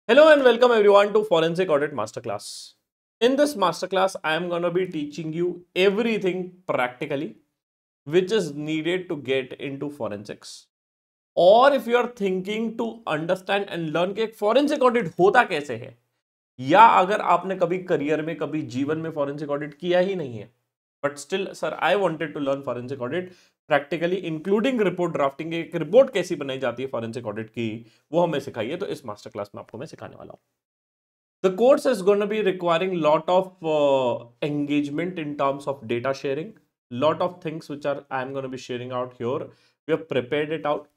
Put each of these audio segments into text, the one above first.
Hello and welcome everyone to Forensic Audit Masterclass. In this masterclass, I am going to be teaching you everything practically which is needed to get into forensics. Or if you are thinking to understand and learn कि एक forensic audit होता कैसे है, या अगर आपने कभी career में कभी जीवन में forensic audit किया ही नहीं है, but still sir I wanted to learn forensic audit practically including report drafting, एक रिपोर्ट कैसी बनाई जाती है forensic audit की, वो हमें सिखाइए। तो इस मास्टर क्लास में आपको मैं सिखाने वाला हूं। The course is going to be requiring lot of engagement in terms of data sharing, lot of things which are I am going to be sharing out here. We have prepared it out,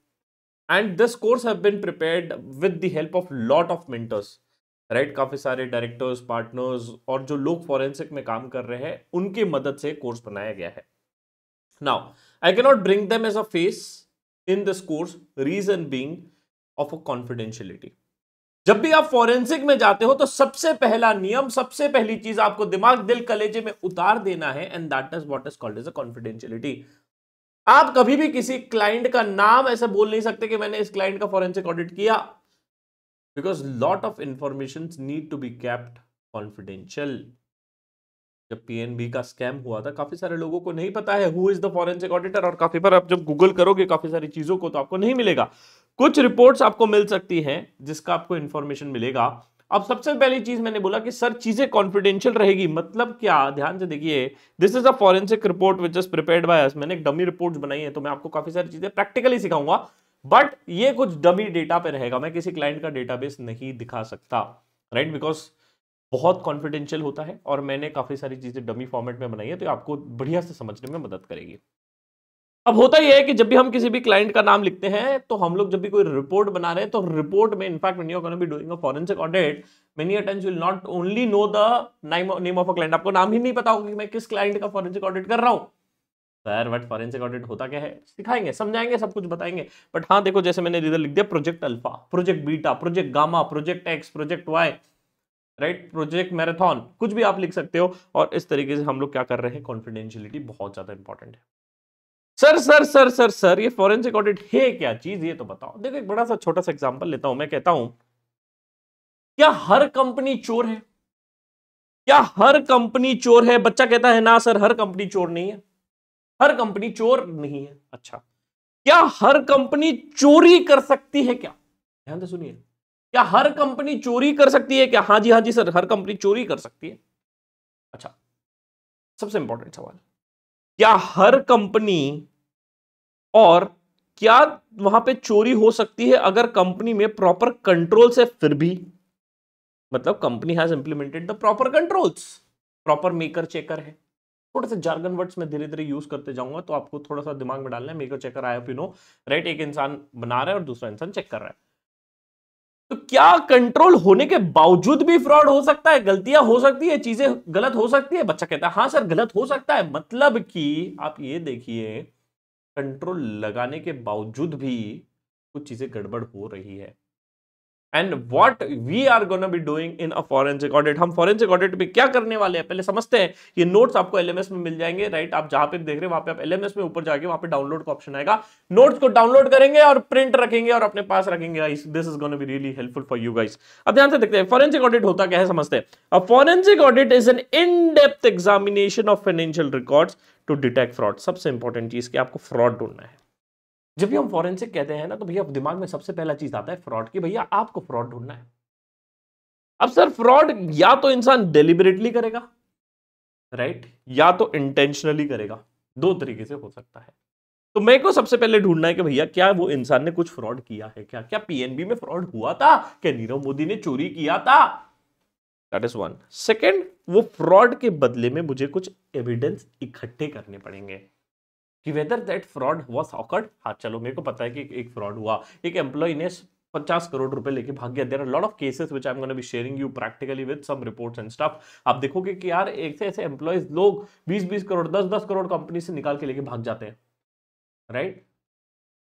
and this course have been prepared with the help of lot of mentors, right? काफी सारे directors, partners और जो लोग forensic में काम कर रहे हैं उनकी मदद से कोर्स बनाया गया है। Now, I cannot bring them as a face in this course, reason being of a confidentiality. जब भी आप फॉरेंसिक में जाते हो तो सबसे पहला नियम, सबसे पहली चीज आपको दिमाग दिल कलेजे में उतार देना है, and that is what is called as a confidentiality. आप कभी भी किसी क्लाइंट का नाम ऐसे बोल नहीं सकते कि मैंने इस क्लाइंट का फॉरेंसिक ऑडिट किया, because lot of information need to be kept confidential. जब पीएनबी का स्कैम हुआ था, काफी सारे लोगों को नहीं पता है who is the forensic auditor, और काफी बार आप जब गूगल करोगे काफी सारी चीजों को तो आपको नहीं मिलेगा। कुछ रिपोर्ट्स आपको मिल सकती हैं जिसका आपको इंफॉर्मेशन मिलेगा। अब सबसे पहली चीज मैंने बोला कि सर चीजें कॉन्फिडेंशियल रहेगी, मतलब क्या? ध्यान से देखिए, this is a forensic report which is prepared by us. मैंने एक डमी रिपोर्ट बनाई है, तो मैं आपको काफी सारी चीजें प्रैक्टिकली सिखाऊंगा, बट ये कुछ डमी डेटा पे रहेगा। मैं किसी क्लाइंट का डेटाबेस नहीं दिखा सकता, राइट? बिकॉज बहुत कॉन्फिडेंशियल होता है, और मैंने काफी सारी चीजें डमी फॉर्मेट में बनाई है, तो आपको बढ़िया से समझने में मदद करेगी। अब होता यह है कि जब भी हम किसी भी क्लाइंट का नाम लिखते हैं, तो हम लोग जब भी कोई रिपोर्ट बना रहे हैं, तो रिपोर्ट में in fact when you are gonna be doing a forensic audit, many a times you will not only know the name of a client. आपको नाम ही नहीं पता होगा कि मैं किस क्लाइंट का फॉरेंसिक ऑडिट कर रहा हूं। सर बट फॉरेंसिक ऑडिट होता क्या है, सिखाएंगे, समझाएंगे, सब कुछ बताएंगे। बट हाँ देखो, जैसे मैंने इधर लिख दिया project alpha, project beta, project gamma, project X, project Y, right, project marathon, कुछ भी आप लिख सकते हो। और इस तरीके से हम लोग क्या कर रहे हैं, कॉन्फिडेंशियलिटी बहुत ज्यादा इंपॉर्टेंट है। Sir sir sir sir sir ये फॉरेंसिक ऑडिट है क्या चीज, ये तो बताओ। देखो एक बड़ा सा छोटा सा एग्जांपल लेता हूं। मैं कहता हूं, क्या हर कंपनी चोर है? क्या हर कंपनी चोर है? बच्चा कहता है ना सर, हर कंपनी चोर नहीं है। हर कंपनी चोर नहीं है। अच्छा, क्या हर कंपनी चोरी कर सकती है क्या? ध्यान से सुनिए, क्या हर कंपनी चोरी कर सकती है क्या? हाँ जी सर, हर कंपनी चोरी कर सकती है। अच्छा, सबसे इंपॉर्टेंट सवाल, क्या हर कंपनी, और क्या वहां पे चोरी हो सकती है अगर कंपनी में प्रॉपर कंट्रोल्स है फिर भी? मतलब company has implemented the proper controls, proper maker checker है। थोड़ा सा जार्गन वर्ड्स में धीरे धीरे यूज करते जाऊंगा, तो आपको थोड़ा सा दिमाग में डालना है। Maker checker, I hope you know, right? एक इंसान बना रहा है और दूसरा इंसान चेक कर रहा है। तो क्या कंट्रोल होने के बावजूद भी फ्रॉड हो सकता है, गलतियां हो सकती है, चीजें गलत हो सकती है? बच्चा कहता है हाँ सर गलत हो सकता है। मतलब कि आप ये देखिए, कंट्रोल लगाने के बावजूद भी कुछ चीजें गड़बड़ हो रही है। And what we are gonna be doing in a forensic audit, हम फॉरेंसिक ऑडिट में क्या करने वाले हैं पहले समझते हैं। ये नोट्स आपको एलएमएस में मिल जाएंगे, राइट? आप जहां पे देख रहे हैं वहां पे आप एलएमएस में ऊपर जाके वहां पे डाउनलोड का ऑप्शन आएगा। नोट्स को डाउनलोड करेंगे और प्रिंट रखेंगे और अपने पास रखेंगे। This is gonna be really helpful for you guys. अब ध्यान से देखते हैं फॉरेंसिक ऑडिट होता क्या है, समझते हैं। A forensic audit is an in depth examination of financial records to detect fraud. सबसे इंपॉर्टेंट चीज कि आपको फ्रॉड ढूंढना है। जब भी हम फॉरेंसिक कहते हैं ना, तो भैया दिमाग में सबसे पहला चीज आता है फ्रॉड की। भैया आपको फ्रॉड ढूंढना है। अब सर फ्रॉड या तो इंसान डेलिबरेटली करेगा, राइट, या तो इंटेंशनली करेगा। दो तरीके से हो सकता है। तो मेरे को सबसे पहले ढूंढना है कि भैया क्या वो इंसान ने कुछ फ्रॉड किया है क्या? क्या पीएनबी में फ्रॉड हुआ था? क्या नीरव मोदी ने चोरी किया था? That is one. सेकेंड, वो फ्रॉड के बदले में मुझे कुछ एविडेंस इकट्ठे करने पड़ेंगे कि whether that fraud was awkward. हाँ चलो, मेरे को पता है कि एक फ्रॉड हुआ, एक एम्प्लॉय ने 50 करोड़ रुपए लेके भाग गया। There are lot of cases which I am gonna be sharing you practically with some reports and stuff. आप देखोगे कि यार एक से ऐसे एम्प्लॉयज लोग 20-20 करोड़, 10-10 करोड़ कंपनी से निकाल के लेके भाग जाते हैं, राइट?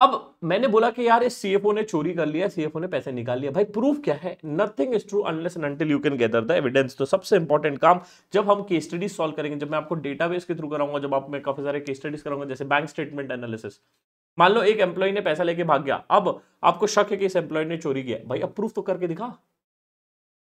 अब मैंने बोला कि यार इस सीएफओ ने चोरी कर लिया, सीएफओ ने पैसे निकाल लिया। भाई प्रूफ क्या है? Nothing is true unless and until you can gather the evidence. तो सबसे इंपॉर्टेंट काम जब हम केस स्टडीज सॉल्व करेंगे, जब मैं आपको डेटाबेस के थ्रू कराऊंगा, जब आप मैं काफी सारे केस स्टडीज कराऊंगा, जैसे बैंक स्टेटमेंट एनालिसिस। मान लो एक एम्प्लॉय ने पैसा लेके भाग गया, अब आपको शक है कि इस एम्प्लॉय ने चोरी किया। भाई अब प्रूफ तो करके दिखा।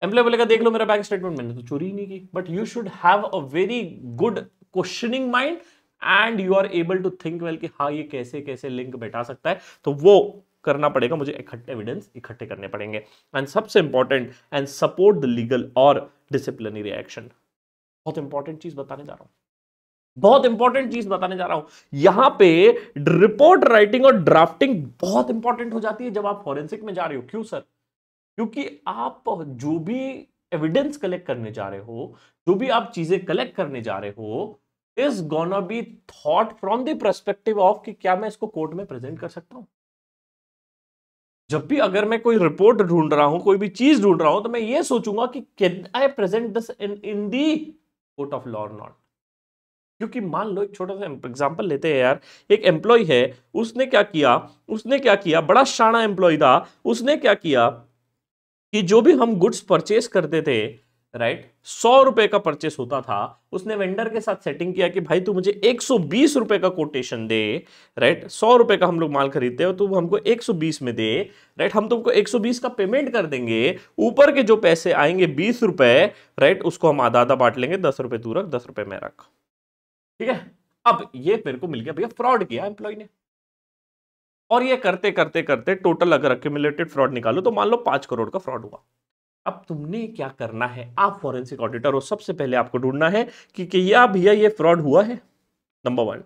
एम्प्लॉय बोलेगा देख लो मेरा बैंक स्टेटमेंट, मैंने तो चोरी ही नहीं की। But you should have a very good questioning mind and you are able to think well कि हाँ ये कैसे कैसे लिंक बैठा सकता है, तो वो करना पड़ेगा मुझे, इकट्ठे एविडेंस इकट्ठे करने पड़ेंगे। एंड सबसे important, and support the legal और डिसिप्लिनरी एक्शन। बहुत इंपॉर्टेंट चीज बताने जा रहा हूं, बहुत इंपॉर्टेंट चीज बताने जा रहा हूं यहां पे। रिपोर्ट राइटिंग और ड्राफ्टिंग बहुत इंपॉर्टेंट हो जाती है जब आप फॉरेंसिक में जा रहे हो। क्यों सर? क्योंकि आप जो भी एविडेंस कलेक्ट करने जा रहे हो, जो भी आप चीजें कलेक्ट करने जा रहे हो, is gonna be thought from the perspective of कि क्या मैं इसको कोर्ट में प्रेजेंट कर सकता हूं। जब भी अगर मैं कोई रिपोर्ट ढूंढ रहा हूं, कोई भी चीज ढूंढ रहा हूं, तो मैं ये सोचूंगा कि can I present this in the court of law और नॉट। क्योंकि मान लो एक छोटा सा एग्जांपल लेते हैं यार, एक एम्प्लॉय है, उसने क्या किया, बड़ा शाना एम्प्लॉय था। उसने क्या किया कि जो भी हम गुड्स परचेस करते थे, राइट, 100 रुपए का परचेस होता था, उसने वेंडर के साथ सेटिंग किया कि भाई तू मुझे 120 रुपए का कोटेशन दे, राइट, 100 रुपए का हम लोग माल खरीदते हो, तू हमको 120 में दे, राइट, हम तुमको 120 का पेमेंट कर देंगे, ऊपर के जो पैसे आएंगे 20 रुपए, राइट, उसको हम आधा आधा बांट लेंगे, 10 रुपए तू रख, 10 रुपए मैं रख। ठीक है, अब ये मेरे को मिल गया, भैया फ्रॉड किया एम्प्लॉय ने। और ये करते करते करते टोटल अगर एक्यूमुलेटेड फ्रॉड निकालो तो मान लो 5 करोड़ का फ्रॉड हुआ। अब तुमने क्या करना है, आप फॉरेंसिक ऑडिटर हो, सबसे पहले आपको ढूंढना है कि क्या भैया ये फ्रॉड हुआ है। नंबर 1,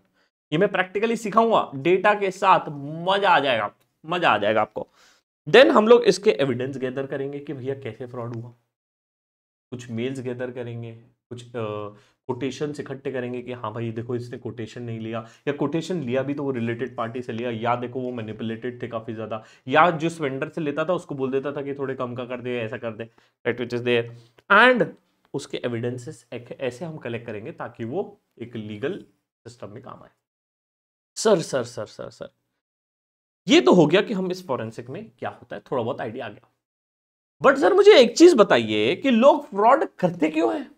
ये मैं प्रैक्टिकली सिखाऊंगा डेटा के साथ, मजा आ जाएगा, मजा आ जाएगा आपको। देन हम लोग इसके एविडेंस गैदर करेंगे कि भैया कैसे फ्रॉड हुआ, कुछ मेल्स गैदर करेंगे, कुछ कोटेशन इकट्ठे करेंगे कि हाँ भाई देखो इसने कोटेशन नहीं लिया, या कोटेशन लिया भी तो वो रिलेटेड पार्टी से लिया, या देखो वो मैनिपुलेटेड थे काफी ज्यादा, या जिस वेंडर से लेता था उसको बोल देता था कि थोड़े कम का कर दे, ऐसा कर दे, right, which is there. And उसके एविडेंसेस ऐसे हम कलेक्ट करेंगे ताकि वो एक लीगल सिस्टम में काम आए। Sir sir sir sir sir ये तो हो गया कि हम इस फॉरेंसिक में क्या होता है, थोड़ा बहुत आइडिया आ गया। बट सर मुझे एक चीज बताइए कि लोग फ्रॉड करते क्यों हैं,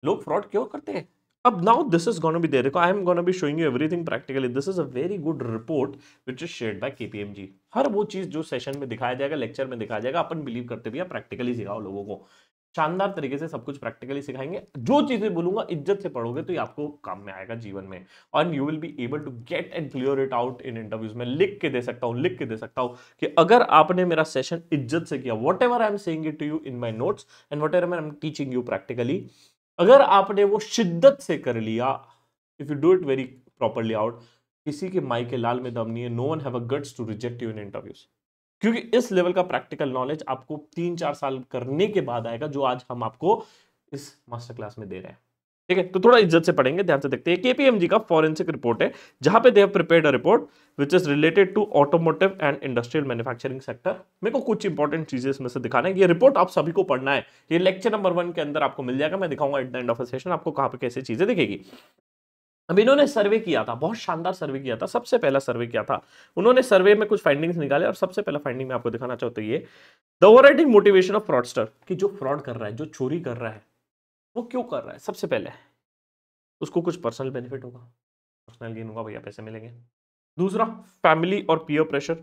लोग फ्रॉड क्यों करते हैं? अब now this is gonna be there, I am gonna be showing you everything practically. This is a very good report which is shared by KPMG. हर वो चीज जो सेशन में दिखाया जाएगा, लेक्चर में दिखाया जाएगा, अपन बिलीव करते भी प्रैक्टिकली सिखाओ लोगों को। शानदार तरीके से सब कुछ प्रैक्टिकली सिखाएंगे। जो चीजें बोलूंगा इज्जत से पढ़ोगे तो ये आपको काम में आएगा जीवन में, और you will be able to get and clear it out in interviews में। लिख के दे सकता हूं, लिख के दे सकता हूं कि अगर आपने मेरा सेशन इज्जत से किया, whatever I am saying it to you in my notes and whatever I am teaching you practically, अगर आपने वो शिद्दत से कर लिया, if you do it very properly out, किसी के माई के लाल में दम नहीं है, no one have a guts to reject you in interviews. क्योंकि इस लेवल का प्रैक्टिकल नॉलेज आपको 3-4 साल करने के बाद आएगा, जो आज हम आपको इस मास्टर क्लास में दे रहे हैं। ठीक है, तो थोड़ा इज्जत से पढ़ेंगे, ध्यान से देखते हैं। केपीएमजी का फॉरेंसिक रिपोर्ट है, जहां पे they have prepared a report which is related to automotive and industrial manufacturing sector. मेरे को कुछ इंपॉर्टेंट चीजें इसमें से दिखाना है। ये रिपोर्ट आप सभी को पढ़ना है, ये लेक्चर नंबर 1 के अंदर आपको मिल जाएगा। मैं दिखाऊंगा at the end of the session आपको कहां पे कैसे चीजें दिखेगी। अब इन्होंने सर्वे किया था, बहुत शानदार सर्वे किया था, सबसे पहला सर्वे किया था उन्होंने। सर्वे में कुछ फाइंडिंग्स निकाले और सबसे पहला फाइंडिंग मैं आपको दिखाना चाहता हूं, ये the overriding motivation of fraudster, कि जो फ्रॉड कर रहा है, जो चोरी कर रहा है, वो क्यों कर रहा है। सबसे पहले उसको कुछ पर्सनल बेनिफिट होगा, पर्सनल गेन होगा, भैया पैसे मिलेंगे। दूसरा, फैमिली और peer pressure.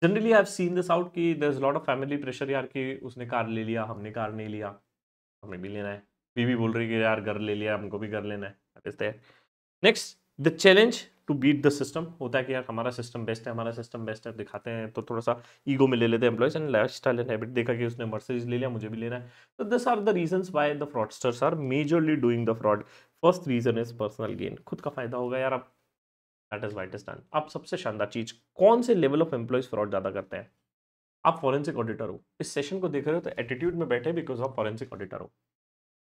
Generally I have seen this out कि there is lot of family pressure यार, कि उसने कार ले लिया, हमने कार नहीं लिया, हमें भी लेना है। बीवी बोल रही है कि यार घर ले लिया, हमको भी घर लेना है। Next, the challenge to beat the system, होता है कि यार हमारा सिस्टम बेस्ट है, हमारा सिस्टम बेस्ट है, दिखाते हैं तो थोड़ा सा ईगो में ले लेते हैं employees. And life style and habit, देखा कि उसने मर्सिडीज ले लिया, मुझे भी लेना है। तो this are the reasons why the fraudsters are majorly doing the fraud. First reason is personal gain, खुद का फायदा होगा यार। अब that is why it is done. अब सबसे शानदार चीज, कौन से लेवल ऑफ एम्प्लॉइज फ्रॉड ज्यादा करते हैं? आप फॉरेंसिक ऑडिटर हो, इस सेशन को देख रहे हो तो एटीट्यूड में बैठे बिकॉज आप फॉरेंसिक ऑडिटर हो।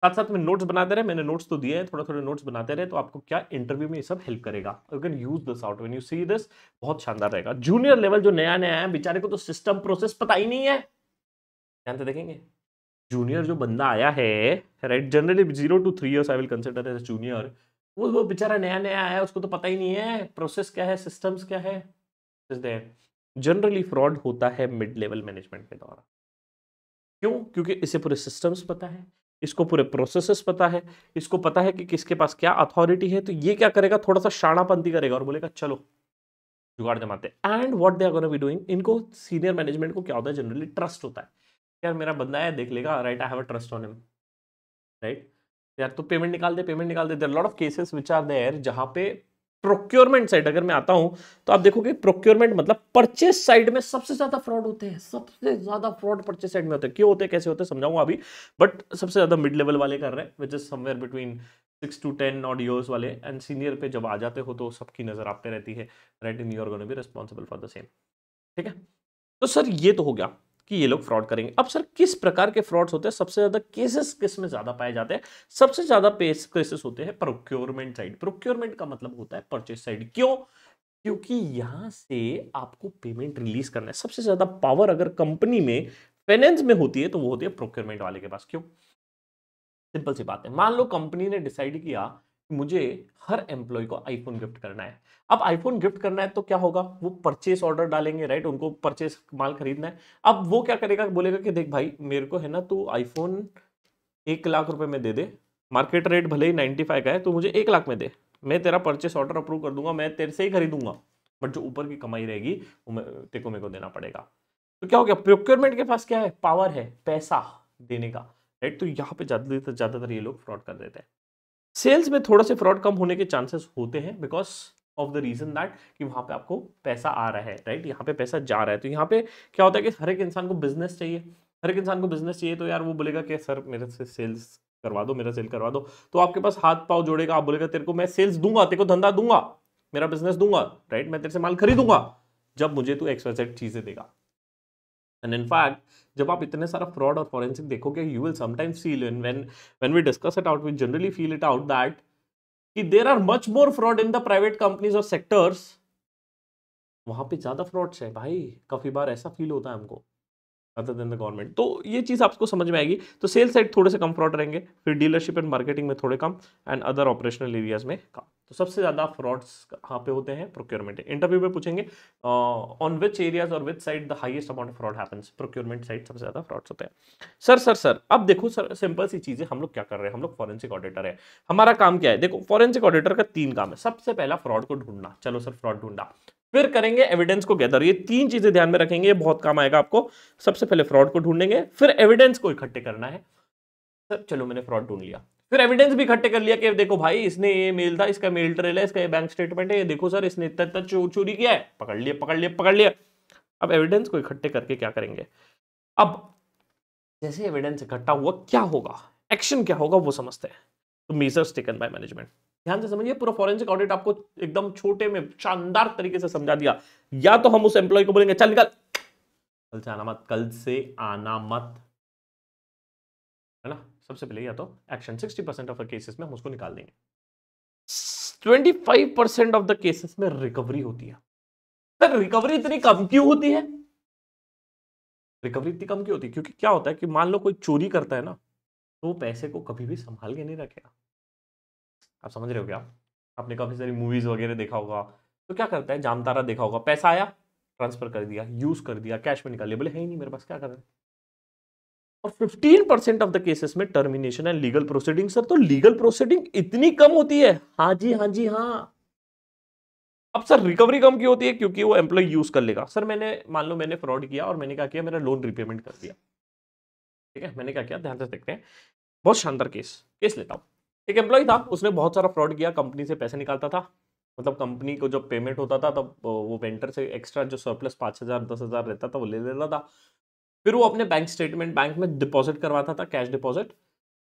साथ साथ में नोट्स बनाते रहे, मैंने नोट्स तो दिए हैं, थोड़ा थोड़े नोट्स बनाते रहे, तो आपको क्या इंटरव्यू में ये सब हेल्प करेगा। You can use this out when you see this, बहुत शानदार रहेगा। जूनियर लेवल जो नया नया है, बेचारे को तो सिस्टम प्रोसेस पता ही नहीं है, ध्यान से देखेंगे। जूनियर जो बंदा आया है, right, generally 0 to 3 years I will consider as junior. वो बेचारा नया नया आया, उसको तो पता ही नहीं है प्रोसेस क्या है, सिस्टम्स क्या है। जनरली फ्रॉड होता है मिड लेवल मैनेजमेंट के द्वारा। क्यों? क्योंकि इसे पूरे सिस्टम्स पता है, इसको पूरे प्रोसेसेस पता है, इसको पता है कि किसके पास क्या अथॉरिटी है। तो ये क्या करेगा, थोड़ा सा शाणापंती करेगा और बोलेगा चलो जुगाड़ जमाते। And what they are gonna be doing, इनको सीनियर मैनेजमेंट को क्या होता है, जनरली ट्रस्ट होता है यार मेरा बंदा है, देख लेगा, right, I have a trust on him, right. यार तो पेमेंट निकाल दे, पेमेंट निकाल दे। There lot of cases which are there जहां पे प्रोक्योरमेंट साइड अगर मैं आता हूं तो आप देखोगे प्रोक्योरमेंट मतलब परचेस साइड में सबसे ज्यादा फ्रॉड होते हैं, सबसे ज्यादा फ्रॉड परचेस साइड में होते हैं। क्यों होते हैं, कैसे होते हैं, समझाऊंगा अभी। बट सबसे ज्यादा मिड लेवल वाले कर रहे हैं, which is somewhere between 6 to 10 odd years वाले, एंड सीनियर पे जब आ जाते हो तो सबकी नजर आप पे रहती है, right, in you are gonna be responsible for the same. ठीक है, तो सर ये तो हो गया कि ये लोग फ्रॉड करेंगे। अब सर किस प्रकार के फ्रॉड्स होते हैं, सबसे ज्यादा केसेस किस में ज्यादा पाए जाते हैं? सबसे ज्यादा केसेस होते हैं प्रोक्योरमेंट साइड। प्रोक्योरमेंट का मतलब होता है परचेस साइड। क्यों? क्योंकि यहां से आपको पेमेंट रिलीज करना है। सबसे ज्यादा पावर अगर कंपनी में फाइनेंस में होती है तो वो होती है प्रोक्योरमेंट वाले के पास। क्यों? सिंपल सी बात है, मान लो कंपनी ने डिसाइड किया कि मुझे हर एम्प्लॉय को आईफोन गिफ्ट करना है। अब आईफोन गिफ्ट करना है तो क्या होगा, वो परचेस ऑर्डर डालेंगे, राइट, उनको परचेस माल खरीदना है। अब वो क्या करेगा, बोलेगा कि देख भाई मेरे को है ना, तू आईफोन 1 लाख रुपए में दे दे, मार्केट रेट भले ही 95 का है, तो मुझे 1 लाख में दे, मैं तेरा परचेस ऑर्डर अप्रूव कर दूंगा, मैं तेरे से ही खरीदूंगा, बट जो ऊपर की कमाई रहेगी वो तेरे को मेरे को देना पड़ेगा। तो क्या हो गया, प्रोक्योरमेंट के पास क्या है, पावर है, पैसा देने का, राइट। तो यहाँ पे ज्यादातर ये लोग फ्रॉड कर देते हैं। सेल्स में थोड़ा से फ्रॉड कम होने के चांसेस होते हैं because of the reason that कि वहां पे आपको पैसा आ रहा है, राइट, यहाँ पे पैसा जा रहा है। तो यहाँ पे क्या होता है कि हर एक इंसान को बिजनेस चाहिए, हर एक इंसान को बिजनेस चाहिए, तो यार वो बोलेगा कि सर मेरे से सेल्स करवा दो, मेरा सेल करवा दो, तो आपके पास हाथ पाव जोड़ेगा, आप बोलेगा तेरे को मैं सेल्स दूंगा, तेरे को धंधा दूंगा, मेरा बिजनेस दूंगा, राइट, मैं तेरे से माल खरीदूंगा जब मुझे तू XYZ चीजें देगा। एंड इन फैक्ट जब आप इतने सारा फ्रॉड और फॉरेंसिक देखोगे, you will sometimes feel when we discuss it out, we generally feel it out that कि there are much more fraud in the private companies और सेक्टर्स, वहां पे ज्यादा फ्रॉड्स है भाई, काफी बार ऐसा फील होता है हमको, अदर देन द गवर्नमेंट। तो ये चीज आपको समझ में आएगी। तो सेल्स साइड थोड़े से कम फ्रॉड रहेंगे, फिर डीलरशिप एंड मार्केटिंग में थोड़े कम, एंड अदर ऑपरेशनल एरियाज में कम। तो सबसे ज्यादा फ्रॉड्स कहाँ पे होते हैं, प्रोक्योरमेंट। इंटरव्यू में पूछेंगे ऑन विच एरियाज और which side the highest amount of fraud happens, procurement side सबसे ज्यादा फ्रॉड्स होते हैं। सर अब देखो सर, सिंपल सी चीज है, हम लोग क्या कर रहे हैं, हम लोग फॉरेंसिक ऑडिटर है, हमारा काम क्या है? देखो फॉरेंसिक ऑडिटर का 3 काम है। सबसे पहला फ्रॉड को ढूंढना, चलो सर फ्रॉड ढूंढा, फिर करेंगे एविडेंस को गैदर, ये 3 चीजें ध्यान में रखेंगे, ये बहुत काम आएगा आपको। सबसे पहले फ्रॉड को ढूंढेंगे, फिर एविडेंस को इकट्ठे करना है। सर चलो मैंने फ्रॉड ढूंढ लिया, फिर एविडेंस भी इकट्ठे कर लिया कि देखो भाई इसने ये मेल था, इसका मेल ट्रेल है, इसका ये बैंक स्टेटमेंट है, ये देखो सर इसने इतना इतना चोरी किया है, पकड़ लिया पकड़ लिया पकड़ लिया। अब एविडेंस को इकट्ठे करके क्या करेंगे, अब जैसे एविडेंस इकट्ठा हुआ क्या होगा, एक्शन क्या होगा वो समझते हैं। तो मेजर्स टेकन बाय मैनेजमेंट, ध्यान से समझिए, पूरा फॉरेंसिक ऑडिट आपको एकदम छोटे में शानदार तरीके से समझा दिया। या तो हम उस एम्प्लॉय को बोलेंगे चल निकल, कल से आना मत, कल से आना मत, है ना। सबसे पहले या तो एक्शन, 60% ऑफ द केसेस में हम उसको निकाल देंगे, 25% ऑफ द केसेस में रिकवरी होती है। सर रिकवरी इतनी कम क्यों होती है? रिकवरी इतनी कम क्यों होती है? क्योंकि क्या होता है कि मान लो कोई चोरी करता है ना, तो वो पैसे को कभी भी संभाल के नहीं रखेगा। आप समझ रहे हो क्या? आपने काफी सारी मूवीज वगैरह देखा होगा, तो क्या करता है, जामतारा देखा होगा, पैसा आया ट्रांसफर कर दिया, यूज कर दिया, कैश में निकाल लिया, बोले है ही नहीं मेरे पास, क्या कर रहे हैं। और 15% ऑफ द केसेस में termination and legal proceeding. Sir तो लीगल प्रोसीडिंग इतनी कम होती है? हाँ जी हाँ जी हाँ। अब सर रिकवरी कम क्यों होती है? क्योंकि वो एम्प्लॉय यूज कर लेगा। सर मैंने मान लो मैंने फ्रॉड किया और मैंने क्या किया, मेरा लोन रिपेमेंट कर दिया, ठीक है, मैंने क्या किया, ध्यान से देखते हैं, बहुत शानदार केस केस लेता हूं। एक एम्प्लॉय था, उसने बहुत सारा फ्रॉड किया, कंपनी से पैसे निकालता था, मतलब कंपनी को जब पेमेंट होता था तब वो वेंडर से एक्स्ट्रा जो सरप्लस 5,000 10,000 रहता था वो ले लेता था। फिर वो अपने बैंक स्टेटमेंट बैंक में डिपॉजिट करवाता था, कैश डिपॉजिट,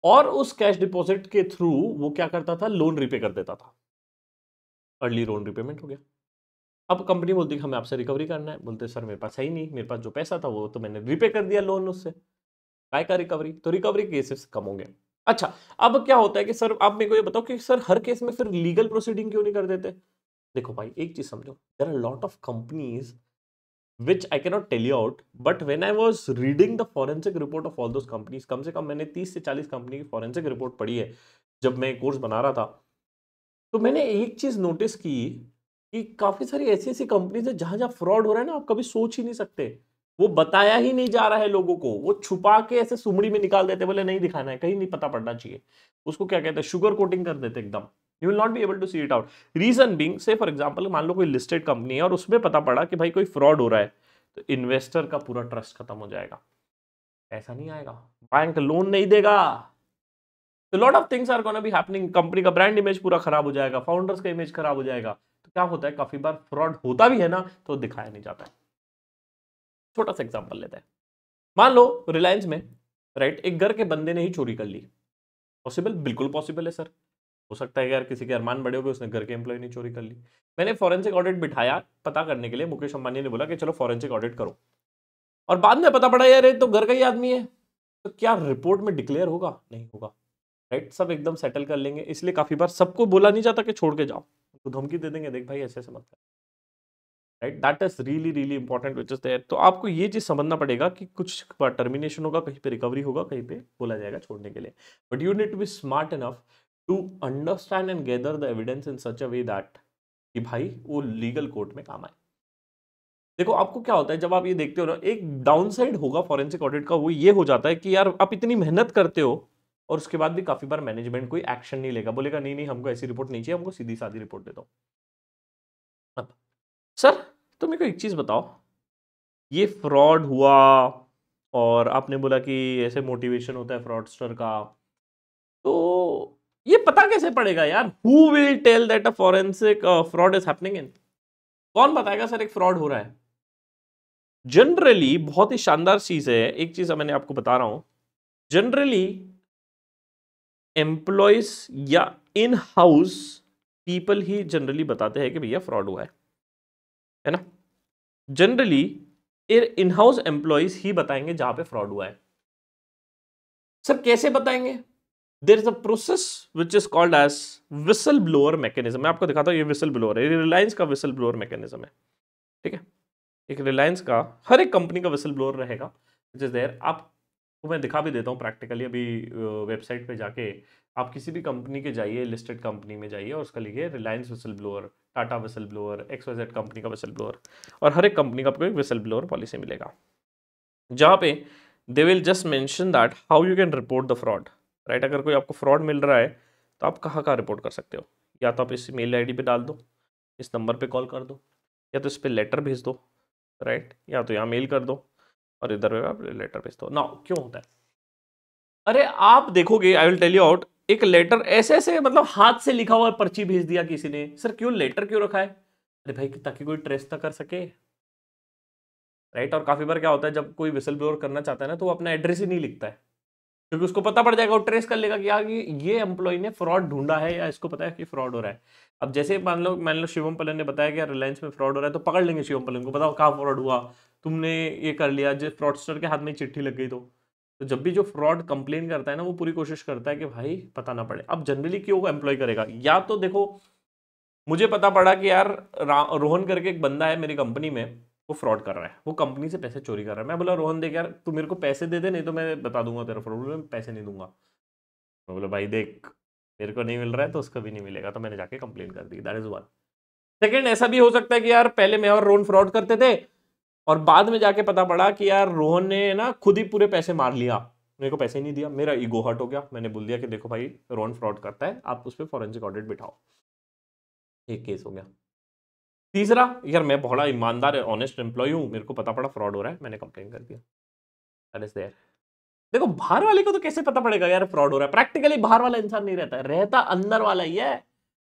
और उस कैश डिपॉजिट के थ्रू वो क्या करता था, लोन रिपे कर देता था। अर्ली लोन रिपेमेंट हो गया। अब कंपनी बोलती कि हमें आपसे रिकवरी करना है, बोलते सर मेरे पास है ही नहीं, मेरे पास जो पैसा था वो तो मैंने रिपे कर दिया लोन उससे, काय का रिकवरी? तो रिकवरी केसेस कम होंगे। अच्छा, अब क्या होता है कि सर आप मेरे को ये बताओ कि सर हर केस में फिर लीगल प्रोसीडिंग क्यों नहीं कर देते? देखो भाई एक चीज समझो, there are lot of companies which I cannot tell you out, but when I was reading the forensic report of all those companies, कम से कम मैंने 30 से 40 कंपनी की फोरेंसिक रिपोर्ट पढ़ी है जब मैं कोर्स बना रहा था। तो मैंने एक चीज नोटिस की कि काफी सारी ऐसी ऐसी कंपनीज है जहां जहां फ्रॉड हो रहा है ना, आप कभी सोच ही नहीं सकते, वो बताया ही नहीं जा रहा है लोगों को, वो छुपा के ऐसे सुमड़ी में निकाल देते, बोले नहीं दिखाना है, कहीं नहीं पता पड़ना चाहिए। उसको क्या कहते हैं, शुगर कोटिंग कर देते एकदम, you will not be able to see it out. Reason being, say for example मान लो कोई लिस्टेड कंपनी है और उसमें पता पड़ा कि भाई कोई फ्रॉड हो रहा है, तो इन्वेस्टर का पूरा ट्रस्ट खत्म हो जाएगा। पैसा नहीं आएगा, बैंक लोन नहीं देगा, तो lot of things are gonna be happening, company का ब्रांड इमेज पूरा खराब हो जाएगा, फाउंडर्स का इमेज खराब हो जाएगा। तो क्या होता है, काफी बार फ्रॉड होता भी है ना, तो दिखाया नहीं जाता है। छोटा सा एग्जांपल लेते हैं, मान लो रिलायंस में, राइट, एक घर के बंदे ने ही चोरी कर ली। पॉसिबल, बिल्कुल पॉसिबल है सर। हो सकता है कि यार किसी के अरमान बड़े हो गए, उसने घर के एम्प्लॉय ने चोरी कर ली। मैंने फॉरेंसिक ऑडिट बिठाया पता करने के लिए, मुकेश अंबानी ने बोला कि चलो फॉरेंसिक ऑडिट करो, और बाद में पता पड़ा यार ये तो घर का ही आदमी है, तो क्या रिपोर्ट में डिक्लेयर होगा? नहीं होगा, राइट। सब एकदम सेटल कर लेंगे, इसलिए काफी बार सबको बोला नहीं जाता कि छोड़ के जाओ, तो धमकी दे देंगे, देख भाई ऐसे ऐसे मत कर, right. That is really really important which is there. तो आपको ये चीज समझना पड़ेगा कि कुछ बार टर्मिनेशन होगा, कहीं पे रिकवरी होगा, कहीं पे बोला जाएगा छोड़ने के लिए, but you need to be smart enough to understand and gather the evidence in such a way that कि भाई वो लीगल कोर्ट में काम आए। देखो आपको क्या होता है जब आप ये देखते हो ना, एक डाउन साइड होगा फॉरेंसिक ऑडिट का, वो ये हो जाता है कि यार आप इतनी मेहनत करते हो और उसके बाद भी काफी बार मैनेजमेंट कोई एक्शन नहीं लेगा, बोलेगा नहीं नहीं हमको ऐसी रिपोर्ट नहीं चाहिए, हमको सीधी सादी रिपोर्ट दे दो। अब सर तो मेरे को एक चीज बताओ, ये फ्रॉड हुआ और आपने बोला कि ऐसे मोटिवेशन होता है फ्रॉडस्टर का, तो ये पता कैसे पड़ेगा यार? Who will tell that a forensic fraud is happening in? कौन बताएगा सर एक फ्रॉड हो रहा है? जनरली बहुत ही शानदार चीज है, एक चीज मैंने आपको बता रहा हूं, जनरली एम्प्लॉयज या इन हाउस पीपल ही जनरली बताते हैं कि भैया फ्रॉड हुआ है ना। जनरली इन हाउस एम्प्लॉयज ही बताएंगे जहां पे फ्रॉड हुआ है। सर कैसे बताएंगे? There is a process which is called as whistle blower mechanism. मैं आपको दिखाता हूं, ये विसल ब्लोअर है, रिलायंस का विसल ब्लोअर मैकेनिज्म है, ठीक है। एक रिलायंस का, हर एक कंपनी का विसल ब्लोअर रहेगा विच इज देयर। आपको मैं दिखा भी देता हूँ प्रैक्टिकली, अभी वेबसाइट पे जाके आप किसी भी कंपनी के जाइए, लिस्टेड कंपनी में जाइए और उसका लिखिए Reliance whistle blower, Tata whistle blower, XYZ company का विसल ब्लोअर, और हर एक कंपनी का आपको एक विसल ब्लोअर पॉलिसी मिलेगा, जहाँ पे they will just mention that how you can report the fraud, right. अगर कोई आपको फ्रॉड मिल रहा है तो आप कहाँ कहाँ रिपोर्ट कर सकते हो, या तो आप इस मेल आईडी पे डाल दो, इस नंबर पे कॉल कर दो, या तो इस पे लेटर भेज दो, राइट, या तो यहाँ मेल कर दो और इधर आप लेटर भेज दो ना। क्यों होता है? अरे आप देखोगे, I will tell you out, एक लेटर ऐसे ऐसे मतलब हाथ से लिखा हुआ पर्ची भेज दिया किसी ने, सर क्यों लेटर क्यों रखा है? अरे भाई ताकि कोई ट्रेस ना कर सके, राइट। और काफी बार क्या होता है जब कोई विसल ब्लोअर करना चाहता है ना, तो वो अपना एड्रेस ही नहीं लिखता है, क्योंकि उसको पता पड़ जाएगा, वो ट्रेस कर लेगा कि यार ये एम्प्लॉय ने फ्रॉड ढूंढा है या इसको पता है कि फ्रॉड हो रहा है। अब जैसे मान लो शिवम पलन ने बताया कि यार रिलायंस में फ्रॉड हो रहा है, तो पकड़ लेंगे शिवम पलन को, बताओ कहाँ फ्रॉड हुआ, तुमने ये कर लिया, जिस फ्रॉडस्टर के हाथ में चिट्ठी लग गई। तो जब भी जो फ्रॉड कंप्लेन करता है ना, वो पूरी कोशिश करता है कि भाई पता ना पड़े। अब जनरली क्यों एम्प्लॉय करेगा? या तो देखो मुझे पता पड़ा कि यार रोहन करके एक बंदा है मेरी कंपनी में, वो फ्रॉड कर रहा है, वो कंपनी से पैसे चोरी कर रहा है। मैं बोला रोहन देख यार तू मेरे को पैसे दे दे, नहीं तो मैं बता दूंगा तेरा फ्रॉड, मैं पैसे नहीं दूंगा। मैं बोला भाई देख मेरे को नहीं मिल रहा है तो उसको भी नहीं मिलेगा, तो मैंने जाके कंप्लेन कर दी। That is one. सेकंड, ऐसा भी हो सकता है कि यार पहले मैं और रोहन फ्रॉड करते थे और बाद में जाके पता पड़ा कि यार रोहन ने ना खुद ही पूरे पैसे मार लिया, मेरे को पैसे नहीं दिया, मेरा ईगो हर्ट हो गया, मैंने बोल दिया कि देखो भाई रोहन फ्रॉड करता है, आप उस पर फॉरेंसिक ऑडिट बिठाओ। एक केस हो गया। तीसरा, यार मैं बड़ा ईमानदार ऑनेस्ट एम्प्लॉय हूं, मेरे को पता पड़ा फ्रॉड हो रहा है, मैंने कंप्लेन कर दिया। That is there. देखो बाहर वाले को तो कैसे पता पड़ेगा यार फ्रॉड हो रहा है? प्रैक्टिकली बाहर वाला इंसान नहीं रहता है, रहता अंदर वाला ही है।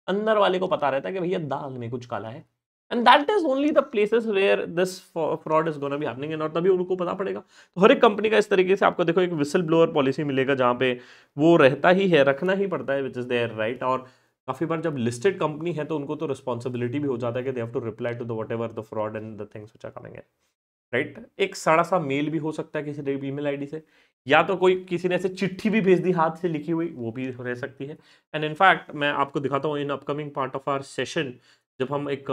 अंदर वाले को पता रहता है कि भैया दाल में कुछ काला है, and that is only the places where this fraud is gonna be happening, और तभी उनको पता पड़ेगा। तो हर एक कंपनी का इस तरीके से आपको देखो एक विसल ब्लोअर पॉलिसी मिलेगा, जहां पे वो रहता ही है, रखना ही पड़ता है, विच इज देयर, राइट। और काफी बार जब लिस्टेड कंपनी है तो उनको तो रिस्पॉन्सिबिलिटी भी हो जाता है कि they have to reply to the whatever the fraud and the things which are coming in, right. एक सड़ा सा मेल भी हो सकता है किसी ईमेल आईडी से, या तो कोई किसी ने ऐसे चिट्ठी भी भेज दी हाथ से लिखी हुई, वो भी रह सकती है। एंड इनफैक्ट मैं आपको दिखाता हूँ in upcoming part of our session, जब हम एक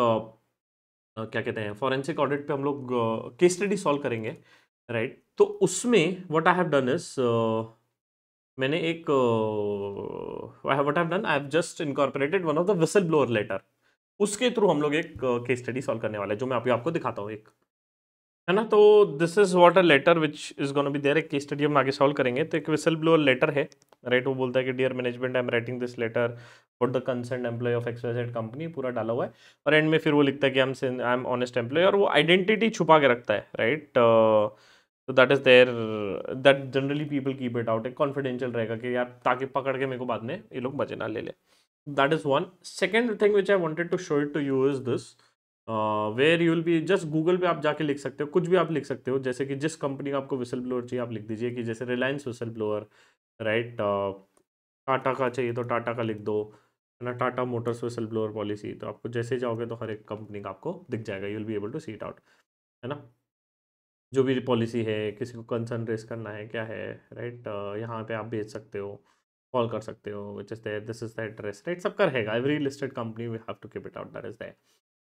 क्या कहते हैं फॉरेंसिक ऑडिट पे हम लोग केस स्टडी सॉल्व करेंगे, राइट। तो उसमें what I have done is मैंने एक what I have done, I have just incorporated one of the whistle blower letter, उसके थ्रू हम लोग एक केस स्टडी सॉल्व करने वाले हैं, जो मैं अभी आपको दिखाता हूँ एक, है ना। तो this is what a letter which is gonna be there, एक केस स्टडी हम आगे सॉल्व करेंगे। तो एक विसल ब्लोअर लेटर है, राइट। वो बोलता है कि dear management I am writing this letter for the concern employee of XYZ company, पूरा डाला हुआ है। और एंड में फिर वो लिखता है कि आई एम ऑनेस्ट एम्प्लॉय, और वो आइडेंटिटी छुपा के रखता है, राइट। तो तो that is there, that generally people keep it out, एक कॉन्फिडेंशियल रहेगा कि यार ताकि पकड़ के मेरे को बाद में ये लोग मजे ना ले ले. That is one. Second thing which I wanted to show it to you is this, where you will be just Google पे आप जाके लिख सकते हो, कुछ भी आप लिख सकते हो, जैसे कि जिस कंपनी का आपको विसल ब्लोअर चाहिए आप लिख दीजिए, कि जैसे Reliance whistle blower, right, Tata का चाहिए तो टाटा का लिख दो, है ना, Tata Motors whistle blower policy, तो आपको जैसे जाओगे तो हर एक कंपनी का आपको दिख जाएगा, you will be able to see it out, है ना, जो भी पॉलिसी है, किसी को कंसर्न रेस करना है क्या है, राइट, यहाँ पे आप भेज सकते हो, कॉल कर सकते हो, which is there, this is the address, right, सबका रहेगा, every listed company we have to keep it out, that is there,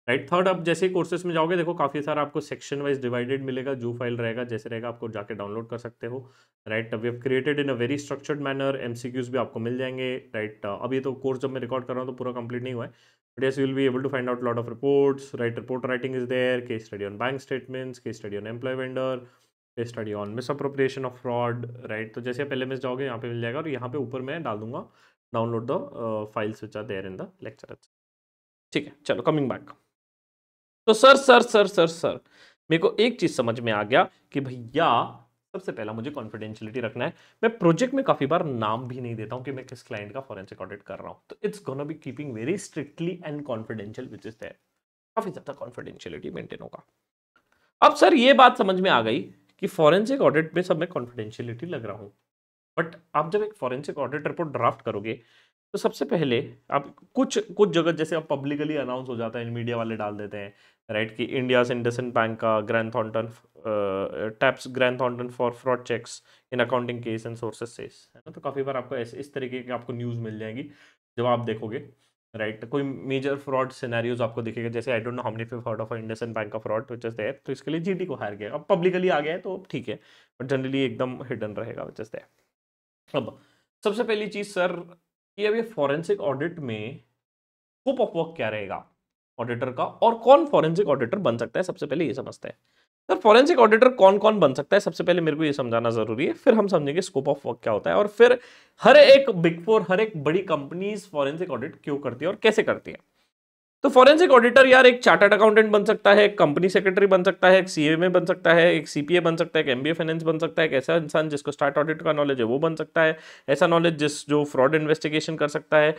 right. Third, अब जैसे ही कोर्सेज में जाओगे देखो काफ़ी सारा आपको सेक्शन वाइज डिवाइडेड मिलेगा, जो फाइल रहेगा जैसे रहेगा आपको जाके डाउनलोड कर सकते हो, right. We have created in a very structured manner, MCQs भी आपको मिल जाएंगे, राइट. अब ये तो कोर्स जब मैं रिकॉर्ड कर रहा हूँ तो पूरा कंप्लीट नहीं हुआ है, but yes you will be able to find out lot of reports, right. Report writing is there, case study on bank statements, case study on employee vendor, case study on misappropriation of fraud, right. तो जैसे पहले miss जाओगे यहाँ पे मिल जाएगा, और यहाँ पे ऊपर मैं डाल दूंगा download the files which are there in the lecture. ठीक है, चलो कमिंग बैक. तो सर मेरे को एक चीज समझ में आ गया कि भैया सबसे पहला मुझे कॉन्फिडेंशियलिटी रखना है. मैं प्रोजेक्ट में काफी बार नाम भी नहीं देता हूं कि मैं किस क्लाइंट का फॉरेंसिक ऑडिट कर रहा हूं, तो it's gonna be keeping very strictly and confidential which is there, काफी ज्यादा कॉन्फिडेंशियलिटी मेंटेन होगा. अब सर ये बात समझ में आ गई कि फॉरेंसिक ऑडिट में सब में कॉन्फिडेंशियलिटी लग रहा हूं, बट आप जब एक फॉरेंसिक ऑडिट रिपोर्ट ड्राफ्ट करोगे तो सबसे पहले आप कुछ कुछ जगह जैसे आप पब्लिकली अनाउंस हो जाता है, मीडिया वाले डाल देते हैं, राइट, कि इंडिया इंडसइंड बैंक का Grant Thornton taps Grant Thornton for fraud checks in accounting case and sources says, है ना. तो काफी बार आपको ऐसे इस तरीके की आपको न्यूज मिल जाएगी जब आप देखोगे, राइट. कोई मेजर फ्रॉड सिनेरियोज आपको दिखेगा, जैसे I don't know how many of heard of IndusInd bank का फ्रॉड व्हिच इज देयर, तो इसके लिए जीटी को हायर किया, अब पब्लिकली आ गया है तो ठीक है, बट जनरली एकदम हिडन रहेगा व्हिच इज देयर. अब सबसे पहली चीज सर, कि अब ये फॉरेंसिक ऑडिट में स्कोप ऑफ वर्क क्या रहेगा ऑडिटर का, और कौन फॉरेंसिक ऑडिटर बन सकता है, सबसे पहले ये समझते हैं. सर फॉरेंसिक ऑडिटर कौन कौन बन सकता है, सबसे पहले मेरे को ये समझाना जरूरी है, फिर हम समझेंगे स्कोप ऑफ वर्क क्या होता है, और फिर हर एक बिग फोर, हर एक बड़ी कंपनीज फॉरेंसिक ऑडिट क्यों करती है और कैसे करती है. तो फॉरेंसिक ऑडिटर यार एक चार्टर्ड अकाउंटेंट बन सकता है, एक कंपनी सेक्रेटरी बन सकता है, एक सीएमए बन सकता है, एक सीपीए बन सकता है, एक एमबीए फाइनेंस बन सकता है, एक ऐसा इंसान जिसको स्टार्ट ऑडिट का नॉलेज है वो बन सकता है, ऐसा नॉलेज जो फ्रॉड इन्वेस्टिगेशन कर सकता है.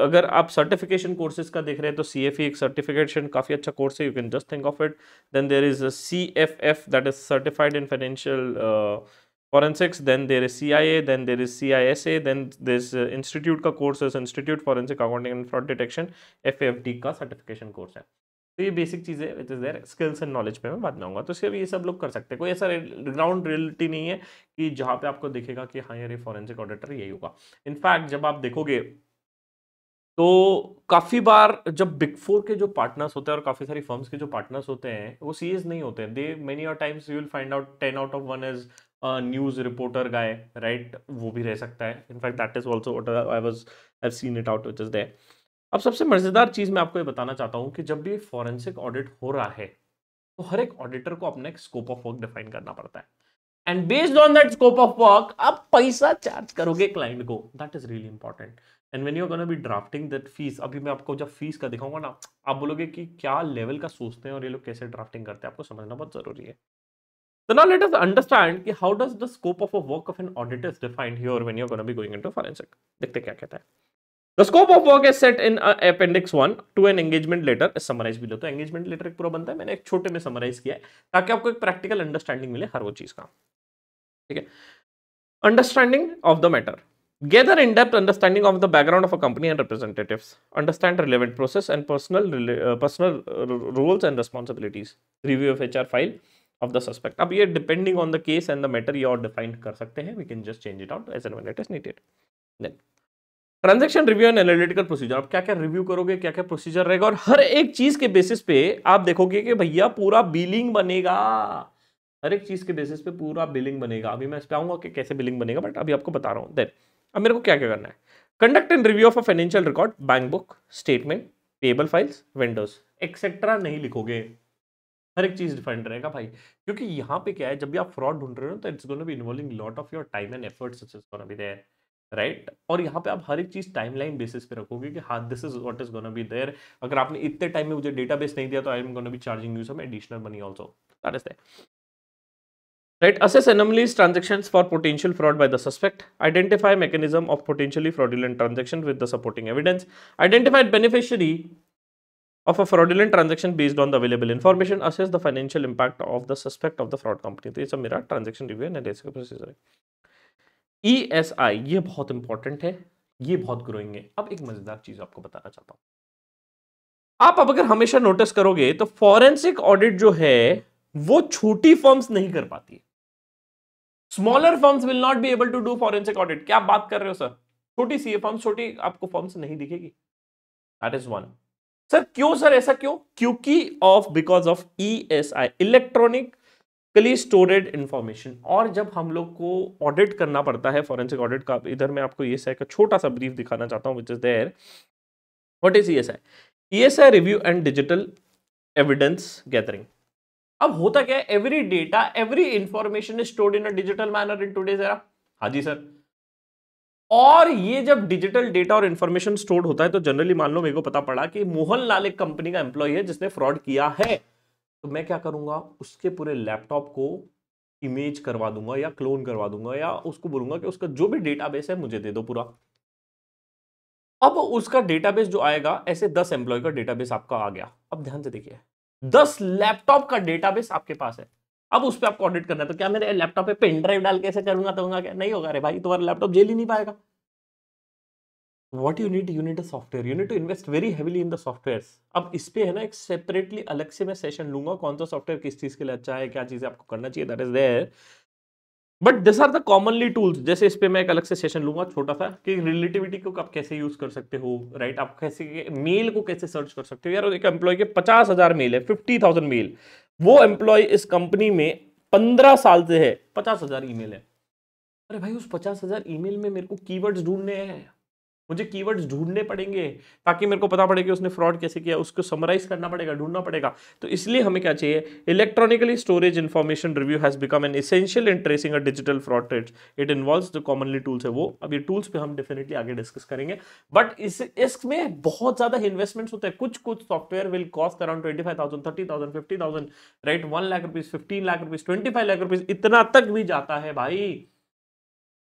अगर आप सर्टिफिकेशन कोर्सेज का देख रहे हैं तो सीएफई एक सर्टिफिकेशन काफी अच्छा कोर्स है, you can just think of it. Then there is CFF that is certified in financial forensics, then there is CIA, then there is CISA, then this institute का course है, Institute Forensic Accounting and Fraud Detection, FAFD का certification course है. तो ये basic चीज़ें which is there, skills and knowledge पे मैं बाद में आऊँगा, तो इसके ये सब लोग कर सकते हैं. कोई ऐसा ग्राउंड रियलिटी नहीं है कि जहाँ पे आपको दिखेगा कि हाँ यार ये फॉरेंसिक ऑडिटर यही होगा. इनफैक्ट जब आप देखोगे तो काफी बार जब बिग फोर के जो पार्टनर्स होते हैं और काफी सारी फर्म्स के जो पार्टनर्स होते हैं वो सीएस नहीं होते हैं. दे मेनी और times you will find out 10 out of 1 is news reporter guy, right, वो भी रह सकता है. In fact that is also what I have seen it out which is there. अब सबसे मजेदार चीज मैं आपको ये बताना चाहता हूँ कि जब भी फॉरेंसिक ऑडिट हो रहा है तो हर एक ऑडिटर को अपना एक स्कोप ऑफ वर्क डिफाइन करना पड़ता है, and based on that scope of work आप पैसा चार्ज करोगे क्लाइंट को. That is really important. And when you are gonna be drafting that fees, अभी मैं आपको जब फीस का दिखाऊंगा ना, आप बोलोगे कि क्या लेवल का सोचते हैं और ये लोग कैसे ड्राफ्टिंग करते हैं, आपको समझना बहुत जरूरी है. So now let us understand कि how does the scope of a work of an audit is defined here when you're going to be going into forensic. देखते क्या कहता है. The scope of work is set in appendix 1 to an engagement letter is summarized below. तो engagement letter एक पूरा बनता है, मैंने एक छोटे में समराइज किया है ताकि आपको एक प्रैक्टिकल अंडरस्टैंडिंग मिले हर वो चीज का. ठीक है. Understanding of the matter. Gather in-depth understanding of the background of a company and representatives. Understand relevant process and personal roles and responsibilities. Review of HR file of the suspect. अब ये depending on the case and the matter ये और define कर सकते हैं. We can just change it out as and when it is needed. Then transaction review and analytical procedure. आप क्या क्या रिव्यू करोगे, क्या क्या प्रोसीजर रहेगा, और हर एक चीज के बेसिस पे आप देखोगे कि भैया पूरा बिलिंग बनेगा. हर एक चीज के बेसिस पे पूरा बिलिंग बनेगा. अभी मैं इस पे आऊंगा कि कैसे बिलिंग बनेगा, बट अभी आपको बता रहा हूं. देन अब मेरे को क्या क्या करना है. Conduct and review of a financial record, bank book, statement, payable files, vendors etcetera नहीं लिखोगे. हर एक चीज डिफाइंड रहेगा भाई, क्योंकि यहाँ पे क्या है, जब भी आप फ्रॉड ढूंढ रहे हो तो it's gonna be involving lot of your time and efforts it's gonna be there, right. और यहाँ पे आप हर एक चीज टाइमलाइन बेसिस पे रखोगे कि हाँ this is what is gonna be there. अगर आपने इतने टाइम में मुझे डेटाबेस नहीं दिया तो I am gonna be charging you some additional money also. That is there. Right, assess anomalies transactions for potential fraud by the suspect, identify mechanism of potentially fraudulent transaction with the supporting evidence, identify beneficiary of a fraudulent transaction based on the available information, assess the financial impact of the suspect of the fraud company. तो ये सब मेरा transaction review analysis का procedure है. ESI ये बहुत important है, ये बहुत ग्रोइंग है. अब एक मजेदार चीज आपको बताना चाहता हूं. आप अब अगर हमेशा नोटिस करोगे तो फॉरेंसिक ऑडिट जो है वो छोटी फर्म्स नहीं कर पाती. Smaller firms will not be able to do forensic audit. क्या आप बात कर रहे हो सर? छोटी सी फर्म्स, छोटी आपको फर्म्स नहीं दिखेगी. That is one. सर क्यों सर, ऐसा क्यों? क्योंकि because of ESI, electronically storeyed information. और जब हम लोग को ऑडिट करना पड़ता है फॉरेंसिक ऑडिट का, इधर मैं आपको ESI का छोटा सा ब्रीफ दिखाना चाहता हूं, which is there. What is ESI? ESI review and digital evidence gathering. अब होता क्या है, every data, every information is stored in a digital manner in today's era. हाँ जी सर. और ये जब डिजिटल डेटा और इंफॉर्मेशन स्टोर्ड होता है तो जनरली मान लो मेरे को पता पड़ा कि मोहनलाल एक कंपनी का एम्प्लॉय है जिसने फ्रॉड किया है, तो मैं क्या करूंगा, उसके पूरे लैपटॉप को इमेज करवा दूंगा या क्लोन करवा दूंगा, या उसको बोलूंगा कि उसका जो भी डेटाबेस है मुझे दे दो पूरा. अब उसका डेटाबेस जो आएगा, ऐसे 10 एम्प्लॉय का डेटाबेस आपका आ गया. अब ध्यान से देखिए, 10 लैपटॉप का डेटाबेस आपके पास है. अब उस पर आपको ऑडिट करना है, तो क्या मेरे लैपटॉप पे पेन ड्राइव डाल के ऐसे करूंगा तो क्या नहीं होगा? रे भाई, तुम्हारा लैपटॉप जेल ही नहीं पाएगा. What you need a software. You need to invest very heavily in the softwares. अब इस पे है ना एक सेपरेटली अलग से मैं सेशन लूंगा, कौन सा सॉफ्टवेयर किस चीज के लिए अच्छा है, क्या चीजें आपको करना चाहिए, that is there. But this are the commonly tools. जैसे इस पे मैं एक अलग से सेशन लूंगा छोटा सा, कि रिलेटिविटी को आप कैसे यूज कर सकते हो, राइट. आप कैसे मेल को कैसे सर्च कर सकते हो. यार एक एम्प्लॉय के 50,000 मेल है, 50,000 मेल. वो एम्प्लॉय इस कंपनी में 15 साल से है, 50,000 ईमेल है. अरे भाई, उस 50,000 ईमेल में मेरे को कीवर्ड्स ढूंढने हैं, मुझे कीवर्ड्स ढूंढने पड़ेंगे ताकि मेरे को पता पड़े कि उसने फ्रॉड कैसे किया, उसको समराइज करना पड़ेगा, ढूंढना पड़ेगा. तो इसलिए हमें क्या चाहिए? Electronically storage information review has become an essential in tracing a digital fraud threats. It involves जो कॉमनली टूल्स है वो. अब ये टूल्स पे हम डेफिनेटली आगे डिस्कस करेंगे, बट इसमें बहुत ज्यादा इन्वेस्टमेंट्स होते हैं. कुछ software will cost around 25,000, 30,000, 50,000, right. 1 लाख rupees, 15 lakh rupees, 25 lakh rupees, इतना तक भी जाता है भाई.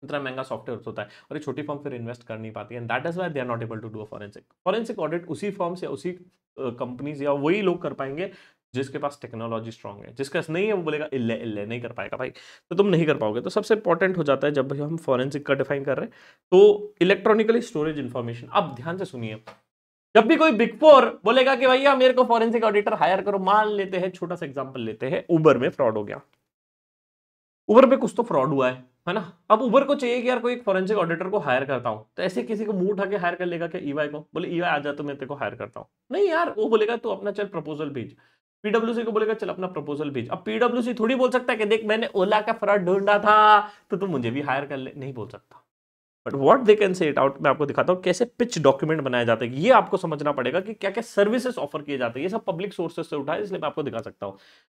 इतना महंगा सॉफ्टवेयर होता है, और ये छोटी फर्म फिर इन्वेस्ट कर नहीं पाती है. And that is why they are not able to do a forensic audit. उसी फर्म्स या उसी कंपनीज या वही लोग कर पाएंगे जिसके पास टेक्नोलॉजी स्ट्रांग है. जिसका नहीं है वो बोलेगा इल्ले इल्ले, नहीं कर पाएगा भाई. तो तुम नहीं कर पाओगे. तो सबसे इंपॉर्टेंट हो जाता है जब हम फॉरेंसिक का डिफाइन कर रहे हैं, तो इलेक्ट्रॉनिकली स्टोरेज इंफॉर्मेशन. अब ध्यान से सुनिए, जब भी कोई बिग फोर बोलेगा कि भैया मेरे को फॉरेंसिक ऑडिटर हायर करो, मान लेते हैं, छोटा सा एग्जांपल लेते हैं, उबर में फ्रॉड हो गया. उबर पे कुछ तो फ्रॉड हुआ है ना. अब उबर को चाहिए कि यार कोई एक फॉरेंसिक ऑडिटर को हायर करता हूं, तो ऐसे किसी को मुंह उठा के हायर कर लेगा क्या EY को? बोले EY आ जा तो मैं तेरे को हायर करता हूं. नहीं यार, वो बोलेगा तू अपना चल प्रपोजल भेज. PwC को बोलेगा चल अपना प्रपोजल भेज. अब PwC थोड़ी बोल सकता है कि देख मैंने ओला का फ्रॉड ढूंढा था तो तू मुझे भी हायर कर ले. नहीं बोल सकता. But what they can say it out. मैं आपको दिखाता हूं कैसे पिच डॉक्यूमेंट बनाए जाते हैं. ये आपको समझना पड़ेगा कि क्या क्या सर्विसेज ऑफर किए जाते हैं. ये सब पब्लिक सोर्सेज से उठा है, इसलिए मैं आपको दिखा सकता हूं,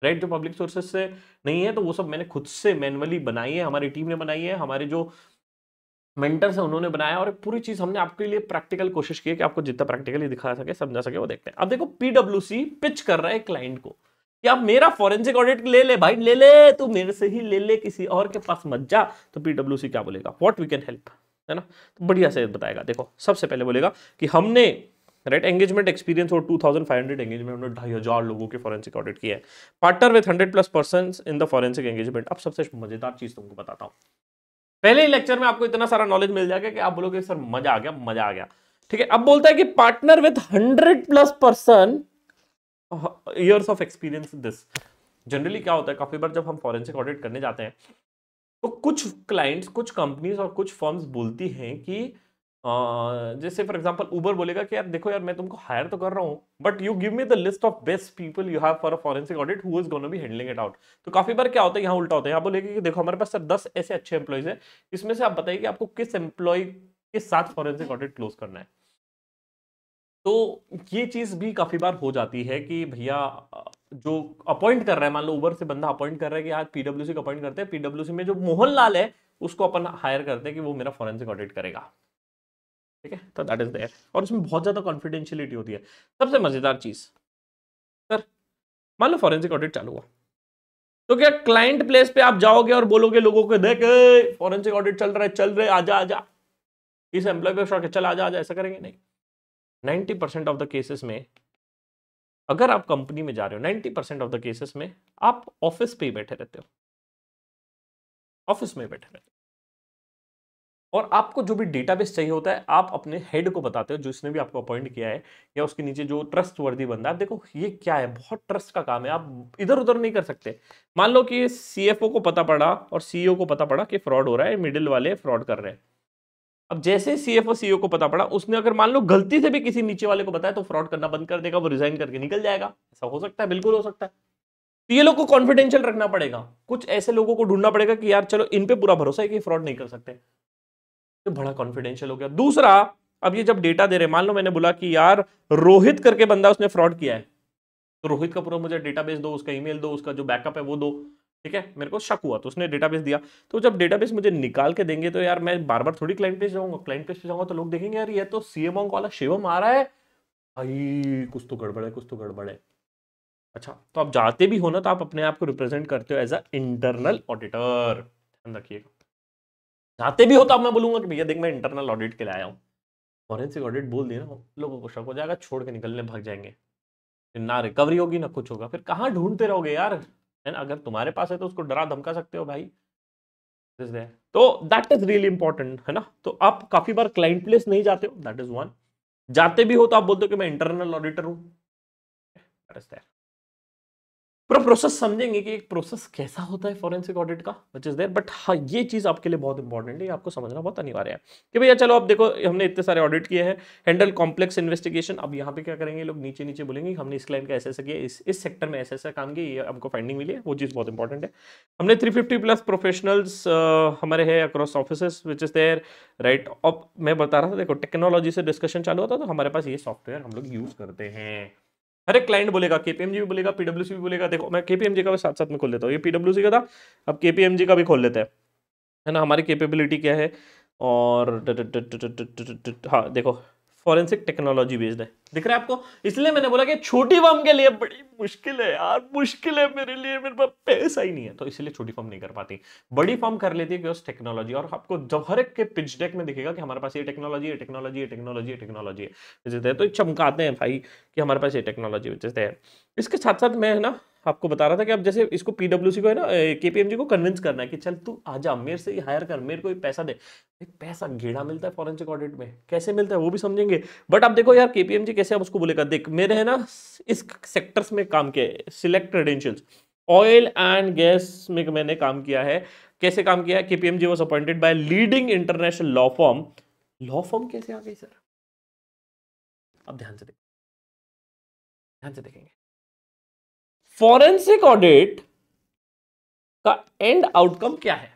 राइट. जो पब्लिक सोर्सेज से नहीं है तो वो सब मैंने खुद से मैनुअली बनाई है, हमारी टीम ने बनाई है, हमारे जो मेंटर्स है उन्होंने बनाया, और पूरी चीज हमने आपके लिए प्रैक्टिकल कोशिश की है कि आपको जितना प्रैक्टिकली दिखा सके, समझा सके, वो देखते हैं. अब देखो, PwC पिच कर रहा है क्लाइंट को कि आप मेरा फॉरेंसिक ऑडिट ले ले भाई, ले ले, तू मेरे से ही ले ले, किसी और के पास मत जा. तो PwC क्या बोलेगा? व्हाट वी कैन हेल्प, है ना. तो बढ़िया से बताएगा. देखो, सबसे पहले बोलेगा कि हमने, राइट, एंगेजमेंट एक्सपीरियंस और 2500 एंगेजमेंट में 2,500 लोगों के फॉरेंसिक ऑडिट किया है. Partner with 100+ persons in the forensic engagement. अब सबसे मजेदार चीज तुमको बताता हूं. पहले ही लेक्चर में आपको इतना सारा नॉलेज मिल जाएगा कि आप बोलोगे सर मजा आ गया, मजा आ गया. ठीक है. अब बोलता है कि partner with 100+ person years of experience. This generally क्या होता है, काफी बार जब हम फॉरेंसिक ऑडिट करने जाते हैं तो कुछ क्लाइंट्स, कुछ कंपनीज और कुछ फर्म्स बोलती हैं कि जैसे फॉर एग्जांपल उबर बोलेगा कि यार देखो यार, मैं तुमको हायर तो कर रहा हूं, but you give me the list of best people you have for a forensic audit who is gonna be handling it out. तो काफी बार क्या होता है, यहाँ उल्टा होता है. यहाँ बोलेगा कि देखो हमारे पास सर 10 ऐसे अच्छे एम्प्लॉइज हैं, इसमें से आप बताइए कि आपको किस एम्प्लॉय के साथ फॉरेंसिक ऑडिट क्लोज करना है. तो ये चीज भी काफी बार हो जाती है कि भैया जो अपॉइंट कर रहा है, मान लो उबर से बंदा अपॉइंट कर रहा है कि आज PwC को अपॉइंट करते हैं, PwC में जो मोहनलाल है उसको अपन हायर करते हैं कि वो मेरा फॉरेंसिक ऑडिट करेगा. ठीक है. तो दैट इज देयर, और उसमें बहुत ज्यादा कॉन्फिडेंशियलिटी होती है. सबसे मजेदार चीज, सर मान लो फॉरेंसिक ऑडिट चालू हुआ, तो क्या क्लाइंट प्लेस पे आप जाओगे और बोलोगे लोगों को, देख फॉरेंसिक ऑडिट चल रहा है, आजा आजा, इस एम्प्लॉय पे शौक है, चल आजा आजा, ऐसा करेंगे नहीं। 90% ऑफ द केसेस में अगर आप कंपनी में जा रहे हो, 90% ऑफ द केसेस में आप ऑफिस पे ही बैठे रहते हो, ऑफिस में बैठे रहते हो, और आपको जो भी डेटाबेस चाहिए होता है आप अपने हेड को बताते हो, जिसने भी आपको अपॉइंट किया है या उसके नीचे जो ट्रस्ट वर्दी बंदा है। आप देखो ये क्या है, बहुत ट्रस्ट का काम है, आप इधर उधर नहीं कर सकते। मान लो कि सीएफओ को पता पड़ा और सीईओ को पता पड़ा कि फ्रॉड हो रहा है, मिडिल वाले फ्रॉड कर रहे हैं। अब जैसे सीएफओ सीईओ को पता पड़ा, उसने अगर मान लो गलती से भी किसी नीचे वाले को बताया तो फ्रॉड करना बंद कर देगा, वो रिजाइन करके निकल जाएगा। ऐसा हो सकता है, बिल्कुल हो सकता है। तो ये लोग को कॉन्फिडेंशियल रखना पड़ेगा, कुछ ऐसे लोगों को ढूंढना पड़ेगा कि यार चलो इन पे पूरा भरोसा है कि फ्रॉड नहीं कर सकते, तो बड़ा कॉन्फिडेंशियल हो गया। दूसरा, अब ये जब डेटा दे रहे, मान लो मैंने बोला कि यार रोहित करके बंदा उसने फ्रॉड किया है, तो रोहित का पूरा मुझे डेटाबेस दो, उसका ईमेल दो, उसका जो बैकअप है वो दो, ठीक है। मेरे को शक हुआ तो उसने डेटाबेस दिया, तो जब डेटाबेस मुझे निकाल के देंगे तो यार मैं बार बार थोड़ी क्लाइंट पेज जाऊंगा, क्लाइंट पेज पे जाऊंगा तो लोग देखेंगे यार ये तो सीएम वाला शिवम आ रहा है, भाई कुछ तो गड़बड़ है, कुछ तो गड़बड़ है। अच्छा, तो आप जाते भी हो ना तो आप अपने आप को रिप्रेजेंट करते हो एज अ इंटरनल ऑडिटर, ध्यान रखिएगा। जाते भी हो तो अब मैं बोलूंगा कि भैया देख मैं इंटरनल ऑडिट के लिए आया हूं, फॉरेंसिक ऑडिट बोल दिया ना, लोगों को शक हो जाएगा, छोड़ के निकलने भाग जाएंगे, फिर ना रिकवरी होगी ना कुछ होगा, फिर कहां ढूंढते रहोगे यार, है ना। अगर तुम्हारे पास है तो उसको डरा धमका सकते हो भाई, तो दैट इज रियली इंपॉर्टेंट, है ना। तो आप काफी बार क्लाइंट प्लेस नहीं जाते हो, दैट इज वन। जाते भी हो तो आप बोलते हो कि मैं इंटरनल ऑडिटर हूं, पूरा प्रोसेस समझेंगे कि एक प्रोसेस कैसा होता है फॉरेंसिक ऑडिट का, व्हिच इज देयर। बट हाँ, ये चीज आपके लिए बहुत इंपॉर्टेंट है, आपको समझना बहुत अनिवार्य है कि भैया चलो अब देखो हमने इतने सारे ऑडिट किए हैं, हैंडल कॉम्प्लेक्स इन्वेस्टिगेशन। अब यहाँ पे क्या करेंगे लोग, नीचे नीचे बोलेंगे हमने इस क्लाइंट का ऐसा ऐसा किया, इस सेक्टर में ऐसा ऐसा काम किया, ये हमको फाइंडिंग मिली है, वो चीज बहुत इंपॉर्टेंट है। हमने 350+ प्रोफेशनल्स हमारे है across offices which is there, right. अब मैं बता रहा था देखो टेक्नोलॉजी से डिस्कशन चालू होता तो हमारे पास ये सॉफ्टवेयर हम लोग यूज करते हैं। हर एक क्लाइंट बोलेगा, केपीएमजी भी बोलेगा, पीडब्ल्यूसी भी बोलेगा। देखो मैं केपीएमजी का भी साथ साथ में खोल लेता हूँ, ये पीडब्ल्यूसी का था, अब केपीएमजी का भी खोल लेते हैं, है ना। हमारी कैपेबिलिटी क्या है, और हाँ देखो फॉरेंसिक टेक्नोलॉजी बेस्ड है, दिख रहा है आपको। इसलिए मैंने बोला कि छोटी फर्म के लिए बड़ी मुश्किल है यार, मुश्किल है मेरे लिए, मेरे पास पैसा ही नहीं है, तो इसलिए छोटी फर्म नहीं कर पाती, बड़ी फर्म कर लेती है बिकॉज टेक्नोलॉजी। और आपको जब हर एक के पिच डेक में दिखेगा कि हमारे पास ये टेक्नोलॉजी है, टेक्नोलॉजी है, टेक्नोलॉजी है, टेक्नोलॉजी है, तो चमकाते हैं भाई कि हमारे पास ये टेक्नोलॉजी है। इसके साथ साथ मैं है ना आपको बता रहा था कि अब जैसे इसको पीडब्ल्यूसी को है ना, केपीएमजी को कन्विंस करना है कि चल तू आजा मेरे से ही हायर कर, मेरे को ही पैसा दे। पैसा घेड़ा मिलता है फॉरेंसिक ऑडिट में, कैसे मिलता है वो भी समझेंगे। बट अब देखो यार केपीएमजी कैसे अब उसको बोलेगा, देख मेरे है ना इस सेक्टर्स में काम किया, select credentials, oil and gas में मैंने काम किया है। कैसे काम किया है, KPMG was appointed by leading international law firm. Law firm कैसे आ गई सर, अब ध्यान से देखेंगे। फॉरेंसिक ऑडिट का एंड आउटकम क्या है,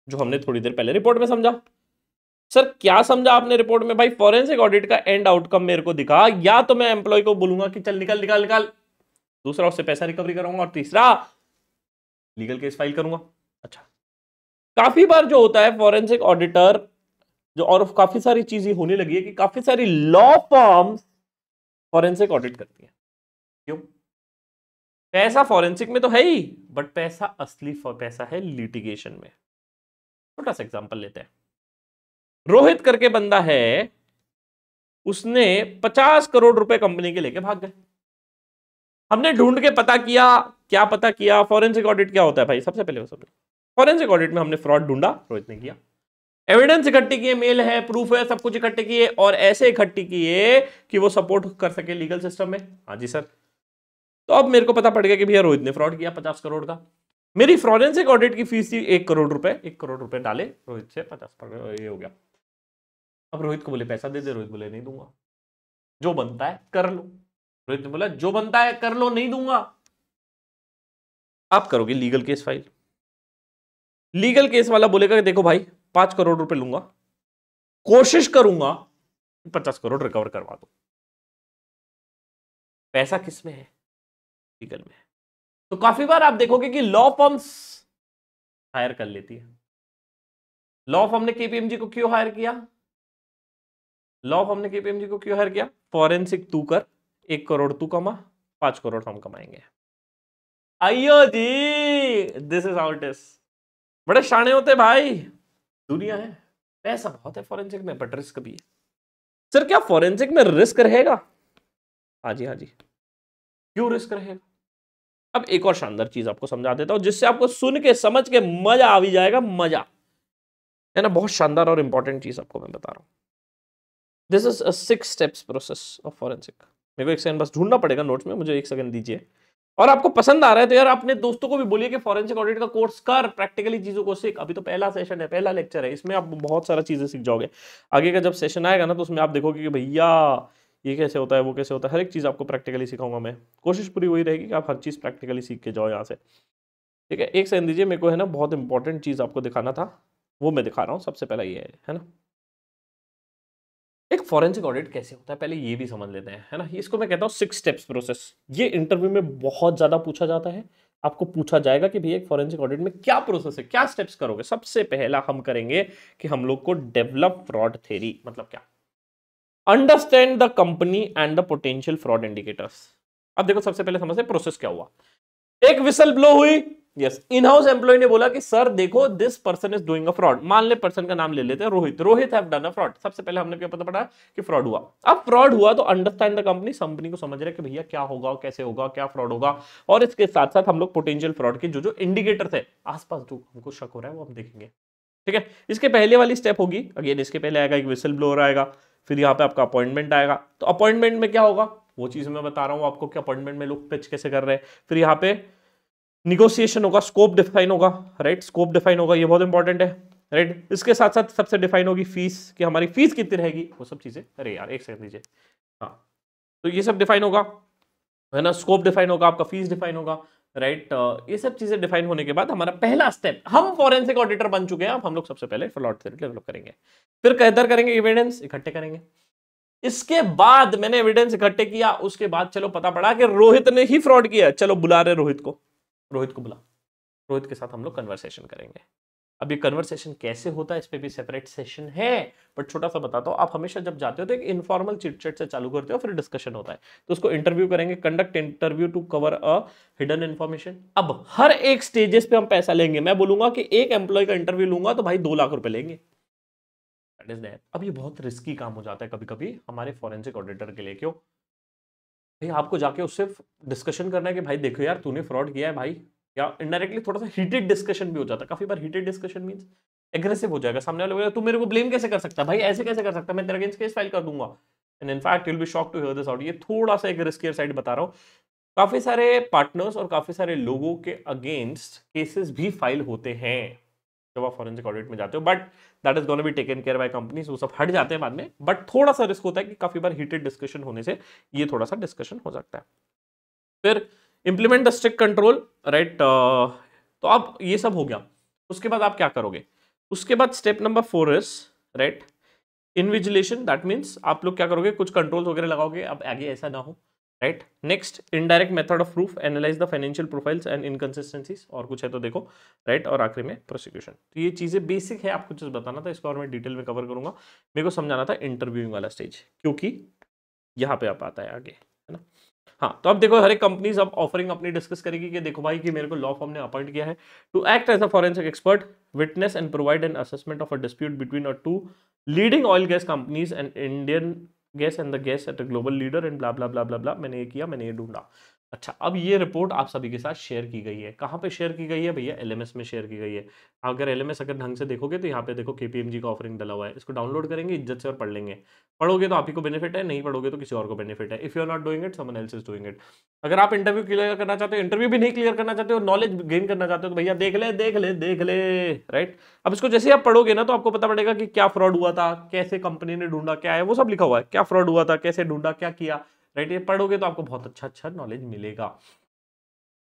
जो हमने थोड़ी देर पहले रिपोर्ट में समझा। सर क्या समझा आपने रिपोर्ट में, भाई फॉरेंसिक ऑडिट का एंड आउटकम मेरे को दिखा, या तो मैं एम्प्लॉय को बोलूंगा कि चल निकल निकाल निकाल, दूसरा उससे पैसा रिकवरी करूंगा, और तीसरा लीगल केस फाइल करूंगा। अच्छा, काफी बार जो होता है फॉरेंसिक ऑडिटर जो, और काफी सारी चीजें होने लगी है कि काफी सारी लॉ फर्म्स फॉरेंसिक ऑडिट करती है। क्यों, पैसा फॉरेंसिक में तो है ही, बट पैसा असली पैसा है लिटिगेशन में। छोटा सा एग्जांपल लेते हैं, रोहित करके बंदा है, उसने 50 करोड़ रुपए कंपनी के लेके भाग गए। हमने ढूंढ के पता किया, क्या पता किया, फॉरेंसिक ऑडिट क्या होता है भाई, सबसे पहले फॉरेंसिक ऑडिट में हमने फ्रॉड ढूंढा, रोहित ने किया, एविडेंस इकट्ठी किए, मेल है, प्रूफ है, सब कुछ इकट्ठे किए, और ऐसे इकट्ठी किए कि वो सपोर्ट कर सके लीगल सिस्टम में। हाँ जी सर, तो अब मेरे को पता पड़ गया कि भैया रोहित ने फ्रॉड किया 50 करोड़ का। मेरी फॉरेंसिक ऑडिट की फीस थी 1 करोड़ रुपए, 1 करोड़ रुपए डाले रोहित से, 50 ये हो गया। अब रोहित को बोले पैसा दे दे, रोहित बोले नहीं दूंगा, जो बनता है कर लो। रोहित ने बोला जो बनता है कर लो, नहीं दूंगा। आप करोगे legal case file, legal case वाला बोलेगा कि देखो भाई 5 करोड़ रुपए लूंगा, कोशिश करूंगा 50 करोड़ रिकवर करवा दो। पैसा किस में है, लीगल में है। तो काफी बार आप देखोगे कि लॉ फर्म्स हायर कर लेती है। लॉ फर्म ने केपीएमजी को क्यों हायर किया, लॉ फर्म ने केपीएमजी को क्यों हायर किया, फॉरेंसिक तू कर, 1 करोड़ तू कमा, 5 करोड़ हम कमाएंगे। अयो जी, this is how it is. बड़े शाने होते भाई, दुनिया है, पैसा बहुत है फॉरेंसिक में, बट रिस्क भी है। सर क्या फॉरेंसिक में रिस्क रहेगा? हाँ जी, हाँ जी। क्यों रिस्क रहेगा? अब एक और शानदार चीज आपको समझा देता हूं, जिससे आपको सुन के समझ के मजा आ भी जाएगा, मजा है ना। बहुत शानदार और इंपॉर्टेंट चीज आपको मैं बता रहा हूं। This is a 6 steps process of forensic. मेरे को एक सेकंड बस ढूंढना पड़ेगा नोट्स में, मुझे एक सेकंड दीजिए। और आपको पसंद आ रहा है तो यार अपने दोस्तों को भी बोलिए कि फॉरेंसिक ऑडिट का कोर्स कर, प्रैक्टिकली चीजों को सीख। अभी तो पहला सेशन है, पहला लेक्चर है, इसमें आप बहुत सारा चीजें सीख जाओगे। आगे का जब सेशन आएगा ना, तो उसमें आप देखोगे कि भैया ये कैसे होता है, वो कैसे होता है, हर एक चीज आपको प्रैक्टिकली सिखाऊंगा मैं। कोशिश पूरी वही रहेगी कि आप हर चीज प्रैक्टिकली सीख के जाओ यहाँ से। ठीक है, एक सेकंड दीजिए, मेरे को है ना बहुत इंपॉर्टेंट चीज आपको दिखाना था, वो मैं दिखा रहा हूँ। सबसे पहला ये है ना, एक फॉरेंसिक ऑडिट कैसे होता है, पहले ये भी समझ लेते हैं, है ना। इसको मैं कहता हूँ 6 स्टेप्स प्रोसेस। ये इंटरव्यू में बहुत ज्यादा पूछा जाता है। आपको पूछा जाएगा कि भैया एक फॉरेंसिक ऑडिट में क्या प्रोसेस है, क्या स्टेप्स करोगे। सबसे पहला हम करेंगे कि हम लोग को डेवलप फ्रॉड थ्योरी, मतलब क्या, understand the company and the potential fraud indicators. अब देखो सबसे पहले समझते प्रोसेस क्या हुआ। एक विसल ब्लो हुई, यस, इन हाउस एम्प्लॉय ने बोला कि सर देखो this person is doing a fraud. मान ले पर्सन का नाम ले लेते हैं Rohit, Rohit have done a fraud. सबसे पहले हमने क्या पता पड़ा कि फ्रॉड हुआ। अब फ्रॉड हुआ तो अंडरस्टैंड द कंपनी, कंपनी को समझ रहे कि भैया क्या होगा, कैसे होगा, क्या फ्रॉड होगा। और इसके साथ साथ हम लोग पोटेंशियल फ्रॉड के जो जो इंडिकेटर थे आसपास जो हमको शक हो रहा है वो हम देखेंगे। ठीक है, इसके पहले वाली स्टेप होगी, अगेन इसके पहले आएगा एक विसल ब्लोअर आएगा, फिर यहाँ पे आपका अपॉइंटमेंट आएगा। तो अपॉइंटमेंट में क्या होगा वो चीज मैं बता रहा हूं आपको कि अपॉइंटमेंट में लोग पिच कैसे कर रहे हैं। फिर यहाँ पे निगोशिएशन होगा, स्कोप डिफाइन होगा, राइट, स्कोप डिफाइन होगा, ये बहुत इंपॉर्टेंट है, राइट। इसके साथ साथ सबसे डिफाइन होगी फीस, कि हमारी फीस कितनी रहेगी, वो सब चीजें। अरे यार एक सेकंड दीजिए, हाँ, तो ये सब डिफाइन होगा, है ना, स्कोप डिफाइन होगा, आपका फीस डिफाइन होगा, राइट। ये सब चीजें डिफाइन होने के बाद हमारा पहला स्टेप, हम फॉरेंसिक ऑडिटर बन चुके हैं, अब हम लोग सबसे पहले फ्रॉड थ्योरी डेवलप करेंगे। फिर कैदर करेंगे, एविडेंस इकट्ठे करेंगे। इसके बाद मैंने एविडेंस इकट्ठे किया, उसके बाद चलो पता पड़ा कि रोहित ने ही फ्रॉड किया, चलो बुला रहे रोहित को, रोहित को बुला, रोहित के साथ हम लोग कन्वर्सेशन करेंगे। अब ये कन्वर्सेशन कैसे होता है इस पे भी सेपरेट सेशन है, बट छोटा सा बताता हूं। आप हमेशा जब जाते हो तो एक इनफॉर्मल चिटचैट से चालू करते हो, फिर डिस्कशन होता है, तो उसको इंटरव्यू करेंगे, conduct interview to cover a hidden information. अब हर एक स्टेजेस पे हम पैसा लेंगे। मैं बोलूंगा कि एक एम्प्लॉय का इंटरव्यू लूंगा तो भाई 2 लाख रुपए लेंगे। That is that. अब ये बहुत रिस्की काम हो जाता है कभी कभी हमारे फॉरेंसिक ऑडिटर के लिए। क्यों भाई, आपको जाके उससे डिस्कशन करना है कि भाई देखो यार तूने फ्रॉड किया है भाई, या इनडायरेक्टली थोड़ा सा हीटेड डिस्कशन भी हो जाता है। काफी बार हीटेड डिस्कशन मींस एग्रेसिव हो जाएगा, सामने वाले बोलेगा तू मेरे को ब्लेम कैसे कर सकता है भाई, ऐसे कैसे कर सकता है, मैं तेरे अगेंस्ट केस फाइल कर दूंगा। And in fact you will be shocked to hear this out. ये थोड़ा सा एक रिस्कियर साइड बता रहा हूं। काफी सारे पार्टनर्स और काफी सारे लोगों के अगेंस्ट केसेस भी फाइल होते हैं जब आप फॉरेंसिक ऑडिट में जाते हो, but that is gonna be taken care by companies, वो सब हट जाते हैं बाद में। बट थोड़ा सा रिस्क होता है कि काफी बार हीटेड डिस्कशन होने से ये थोड़ा सा डिस्कशन हो सकता है। फिर implement the strict control, right. तो अब ये सब हो गया, उसके बाद आप क्या करोगे, उसके बाद step number 4 is right invigilation. That means आप लोग क्या करोगे, कुछ कंट्रोल्स वगैरह लगाओगे, अब आगे ऐसा ना हो, right. Next indirect method of proof, analyse the financial profiles and inconsistencies, और कुछ है तो देखो, राइट। और आखिरी में प्रोसिक्यूशन। तो ये चीजें बेसिक है, आपको कुछ बताना था, इसको और मैं डिटेल में कवर करूंगा। मेरे को समझाना था इंटरव्यूइंग वाला स्टेज, क्योंकि यहाँ पे आप आता है आगे, है ना। हाँ, तो अब देखो हर एक कंपनीज अब ऑफरिंग अपनी डिस्कस करेगी कि देखो भाई कि मेरे को लॉ फर्म ने अपॉइंट किया है to act as a forensic expert, witness and provide an assessment of a dispute between a two leading oil gas companies and Indian gas and the gas at a global leader and blah blah blah blah blah. मैंने ये किया, मैंने ये ढूंढा। अच्छा, अब ये report आप सभी के साथ शेयर की गई है। कहाँ पे शेयर की गई है भैया, एलएमएस में शेयर की गई है। अगर एलएमएस अगर ढंग से देखोगे तो यहाँ पे देखो केपीएमजी का ऑफरिंग डला हुआ है, इसको डाउनलोड करेंगे इज्जत से और पढ़ लेंगे। पढ़ोगे तो आप ही को बेनिफिट है, नहीं पढ़ोगे तो किसी और को बेनिफिट है। If you are not doing it someone else is doing it. अगर आप इंटरव्यू क्लियर करना चाहते हो, इंटरव्यू भी नहीं क्लियर करना चाहते हो, नॉलेज गेन करना चाहते हो, तो भैया देख ले देख ले देख ले, राइट। अब इसको जैसे आप पढ़ोगे ना तो आपको पता पड़ेगा कि क्या फ्रॉड हुआ था, कैसे कंपनी ने ढूंढा, क्या है वो सब लिखा हुआ है, क्या फ्रॉड हुआ था, कैसे ढूंढा, क्या किया, राइट। ये पढ़ोगे तो आपको बहुत अच्छा अच्छा नॉलेज मिलेगा,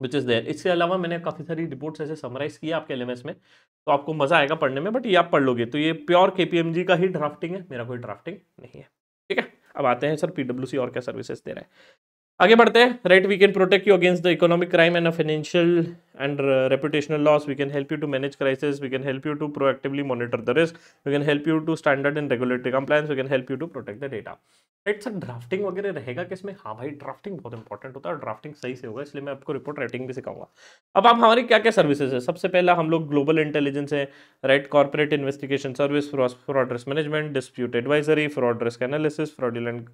विच इज देयर। इसके अलावा मैंने काफी सारी रिपोर्ट्स ऐसे समराइज किया आपके एलएमएस में, तो आपको मजा आएगा पढ़ने में। बट ये आप पढ़ लोगे तो ये प्योर केपीएमजी का ही ड्राफ्टिंग है, मेरा कोई ड्राफ्टिंग नहीं है, ठीक है। अब आते हैं सर पीडब्ल्यूसी और क्या सर्विसेज दे रहा है। आगे बढ़ते हैं, right. We can protect you against the economic crime and financial and reputational loss. We can help you to manage crisis. We can help you to proactively monitor the risk. We can help you to standard and regulatory compliance. We can help you to protect the data. Right sir, drafting वगैरह रहेगा कि इसमें? हाँ भाई, drafting बहुत important होता है और ड्राफ्टिंग सही से होगा, इसलिए मैं आपको रिपोर्ट राइटिंग भी सिखाऊंगा। अब आप हमारी क्या क्या सर्विसेज है? सबसे पहला हम लोग ग्लोबल इंटेलिजेंस है, right, corporate investigation service, fraud risk management, dispute advisory, fraud risk analysis, fraudulent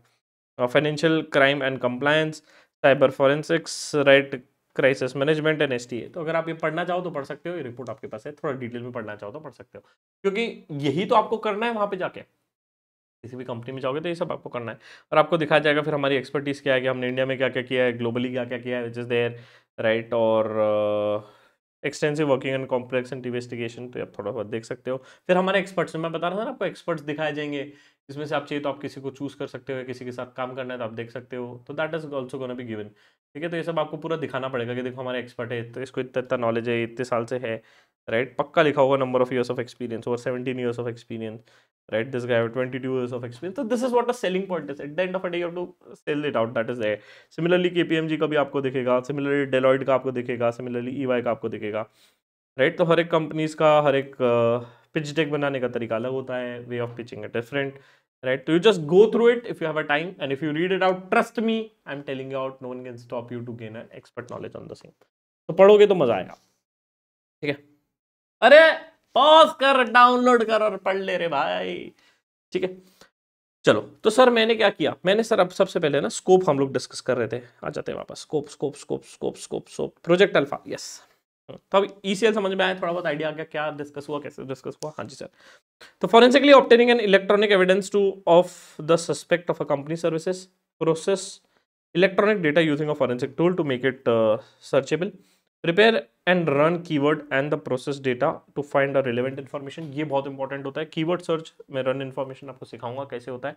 financial crime and compliance, cyber forensics, right, crisis management and STA. तो अगर आप ये पढ़ना चाहो तो पढ़ सकते हो, ये रिपोर्ट आपके पास है। थोड़ा डिटेल में पढ़ना चाहो तो पढ़ सकते हो, क्योंकि यही तो आपको करना है वहां पे जाके। किसी भी कंपनी में जाओगे तो ये सब आपको करना है और आपको दिखाया जाएगा फिर हमारी एक्सपर्टीज क्या है, कि हमने इंडिया में क्या क्या किया है, ग्लोबली क्या क्या किया है, विच इज़ देयर, राइट, और extensive working and complex and investigation. तो आप थोड़ा बहुत देख सकते हो। फिर हमारे एक्सपर्ट्स, मैं बता रहा था ना आपको, एक्सपर्ट्स दिखाए जाएंगे, इसमें से आप चाहिए तो आप किसी को चूज कर सकते हो, किसी के साथ काम करना है तो आप देख सकते हो। तो that is also gonna be given, ठीक है। तो ये सब आपको पूरा दिखाना पड़ेगा कि देखो हमारे एक्सपर्ट है, तो इसको इतना इतना नॉलेज है, इतने साल से है, राइट, पक्का लिखा होगा number of years of experience, over 17 years of experience, right, this guy have 22 years of experience. So this is what a selling point is. At the end of the day you have to sell it out, that is there. Similarly KPMG का भी आपको दिखेगा, similarly Deloitte का आपको दिखेगा, similarly EY का आपको दिखेगा, राइट। तो हर एक कंपनीज का हर एक पिच डेक बनाने का तरीका अलग होता है, वे ऑफ पिचिंग है डिफरेंट, राइट। तो you just go through it if you have a time, and if you read it out, trust me, I am telling you out, no one can stop you to gain an expert knowledge on the same. तो पढ़ोगे तो मजा आएगा, ठीक है। अरे pause कर, download कर और पढ़ ले रे भाई, ठीक है। चलो, तो सर मैंने क्या किया, मैंने सर अब सबसे पहले ना स्कोप हम लोग डिस्कस कर रहे थे, आ जाते हैं वापस, scope scope scope scope scope scope, project alpha, yes. तो अब ईसीएल समझ में आया, थोड़ा बहुत आइडिया आ गया क्या डिस्कस हुआ, कैसे डिस्कस हुआ? हाँ जी सर। तो forensically obtaining an electronic evidence to of the suspect of a company services, process electronic data using a forensic tool to make it searchable, prepare and run keyword and the process data to find a relevant information. ये बहुत important होता है, keyword search में run information आपको सिखाऊंगा कैसे होता है,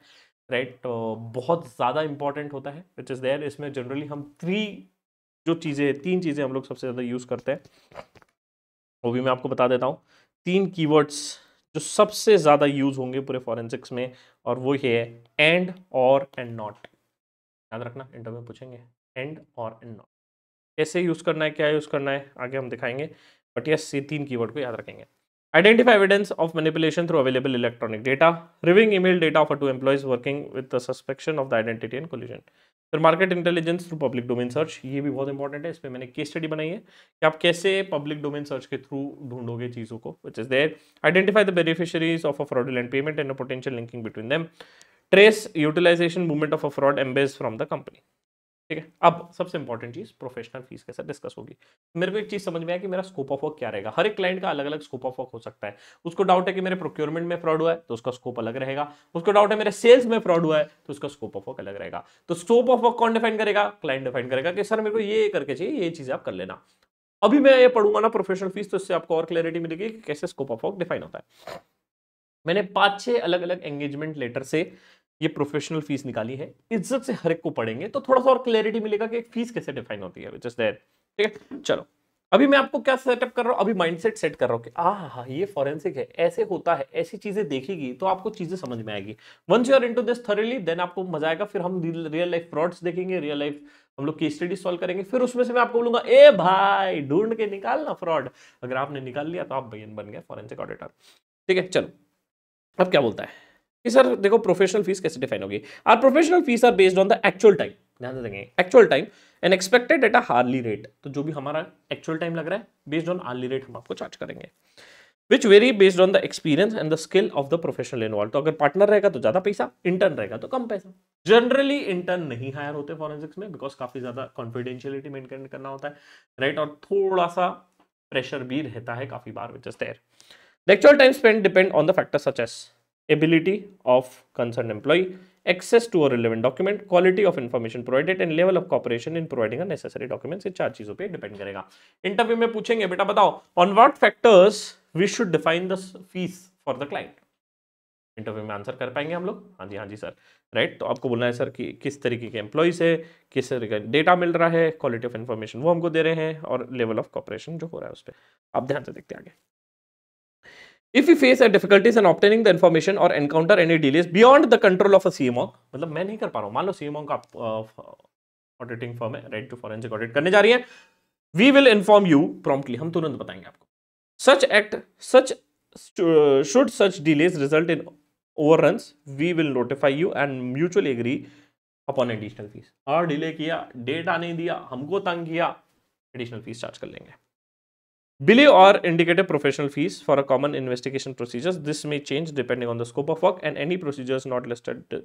राइट। बहुत ज़्यादा इंपॉर्टेंट होता है, विच इज़ देयर। इसमें जनरली हम तीन चीज़ें हम लोग सबसे ज़्यादा यूज़ करते हैं, वो भी मैं आपको बता देता हूँ। 3 कीवर्ड्स जो सबसे ज़्यादा यूज़ होंगे पूरे फॉरेंसिक्स में, और वो ये है एंड, और एंड नॉट। याद रखना, इंटरव्यू में पूछेंगे एंड और एंड नॉट कैसे यूज करना है, क्या यूज करना है, आगे हम दिखाएंगे, बट यस ये 3 कीवर्ड को याद रखेंगे। Identify evidence of manipulation through available electronic data, reviewing email data of 2 employees working with the suspicion of the identity and collusion. फिर market intelligence through public domain search, ये भी बहुत important है, इस पर मैंने केस स्टडी बनाई है कि आप कैसे पब्लिक डोमेन सर्च के थ्रू ढूंढोगे चीज़ों को, which is there. Identify the beneficiaries of a fraudulent payment and a potential linking between them, trace utilisation movement of a fraud embezzled from the company, ठीक है। अब सबसे इंपॉर्टेंट चीज professional fees के साथ डिस्कस होगी। मेरे को एक चीज समझ में आया कि मेरा स्कोप ऑफ वर्क क्या रहेगा। हर एक क्लाइंट का अलग अलग स्कोप ऑफ वर्क हो सकता है। उसको डाउट है कि मेरे प्रोक्योरमेंट में फ्रॉड हुआ है तो उसका स्कोप अलग रहेगा, उसको डाउट है मेरे सेल्स में फ्रॉड हुआ है तो उसका स्कोप ऑफ वर्क अलग रहेगा। तो स्कोप ऑफ वर्क कौन डिफाइन करेगा? क्लाइंट डिफाइन करेगा कि सर मेरे को ये करके चाहिए, ये चीजें आप कर लेना। अभी मैं ये पढ़ूंगा ना प्रोफेशनल फीस, तो इससे आपको और क्लैरिटी मिलेगी कि कैसे स्कोप ऑफ वर्क डिफाइन होता है। मैंने 5-6 अलग अलग एंगेजमेंट लेटर से ये प्रोफेशनल फीस निकाली है, इज्जत से हर एक को पढ़ेंगे तो थोड़ा सा और क्लैरिटी मिलेगा कि एक फीस कैसे डिफाइन होती है, विच इज देयर, ठीक है। चलो, अभी मैं आपको क्या सेटअप कर रहा हूं, अभी माइंडसेट सेट कर रहा हूं कि हाँ ये फॉरेंसिक है, ऐसे होता है, ऐसी चीजें देखेगी तो आपको चीजें समझ में आएगी। Once you are into this thoroughly, then आपको मजा आएगा। फिर हम रियल लाइफ फ्रॉड्स देखेंगे, रियल लाइफ हम लोग केस स्टडी सॉल्व करेंगे, फिर उसमें से मैं आपको बोलूंगा ए भाई ढूंढ के निकालना फ्रॉड। अगर आपने निकाल लिया तो आप बन गए फॉरेंसिक ऑडिटर, ठीक है। चलो, अब क्या बोलता है कि सर देखो प्रोफेशनल फीस कैसे डिफाइन होगी। Are professional fees are based on the actual time, ध्यान देंगे, actual time and expected at a hourly rate. तो जो भी हमारा एक्चुअल टाइम लग रहा है, बेस्ड ऑन हार्ली रेट हम आपको चार्ज करेंगे, which very based on the experience and the skill of the professional involve. तो अगर पार्टनर रहेगा तो ज्यादा पैसा, इंटर्न रहेगा तो कम पैसा। जनरली इंटर्न नहीं हायर होते फॉरेंसिक्स में, बिकॉज काफी ज्यादा कॉन्फिडेंशियलिटी मेंटेन करना होता है, राइट, और थोड़ा सा प्रेशर भी रहता है काफी बार, which is there. The actual time spend depend on the factors such as ability of concerned employee, access to a relevant document, quality of information provided and level of cooperation in providing a necessary documents। ये 4 चीजों पे depend करेगा। Interview में पूछेंगे बेटा बताओ on what factors we should define the fees for the client। Interview में answer कर पाएंगे हम लोग? हाँ जी सर, राइट। तो आपको बोलना है सर कि किस तरीके के एम्प्लॉइज है, किस तरीके का डेटा मिल रहा है, क्वालिटी ऑफ इन्फॉर्मेशन वो हमको दे रहे हैं, और लेवल ऑफ कॉपरेशन जो हो रहा है उस पर। आप ध्यान से देखते आगे। If you face a difficulties in obtaining the information or encounter any delays beyond the control of a CMO, मतलब मैं नहीं कर पा रहा हूँ, मान लो CMO का ऑडिटिंग फर्म है, राइट, जो फॉरेंसिक ऑडिट करने जा रही है, we will inform you promptly, हम तुरंत बताएंगे आपको. Such should such delays result in overruns, we will notify you and mutually agree upon additional fees. और डिले किया, डेटा नहीं दिया, हमको तंग किया, एडिशनल फीस चार्ज कर लेंगे. Below or indicated professional fees for a common investigation procedures. This may change depending on the scope of work and any procedures not listed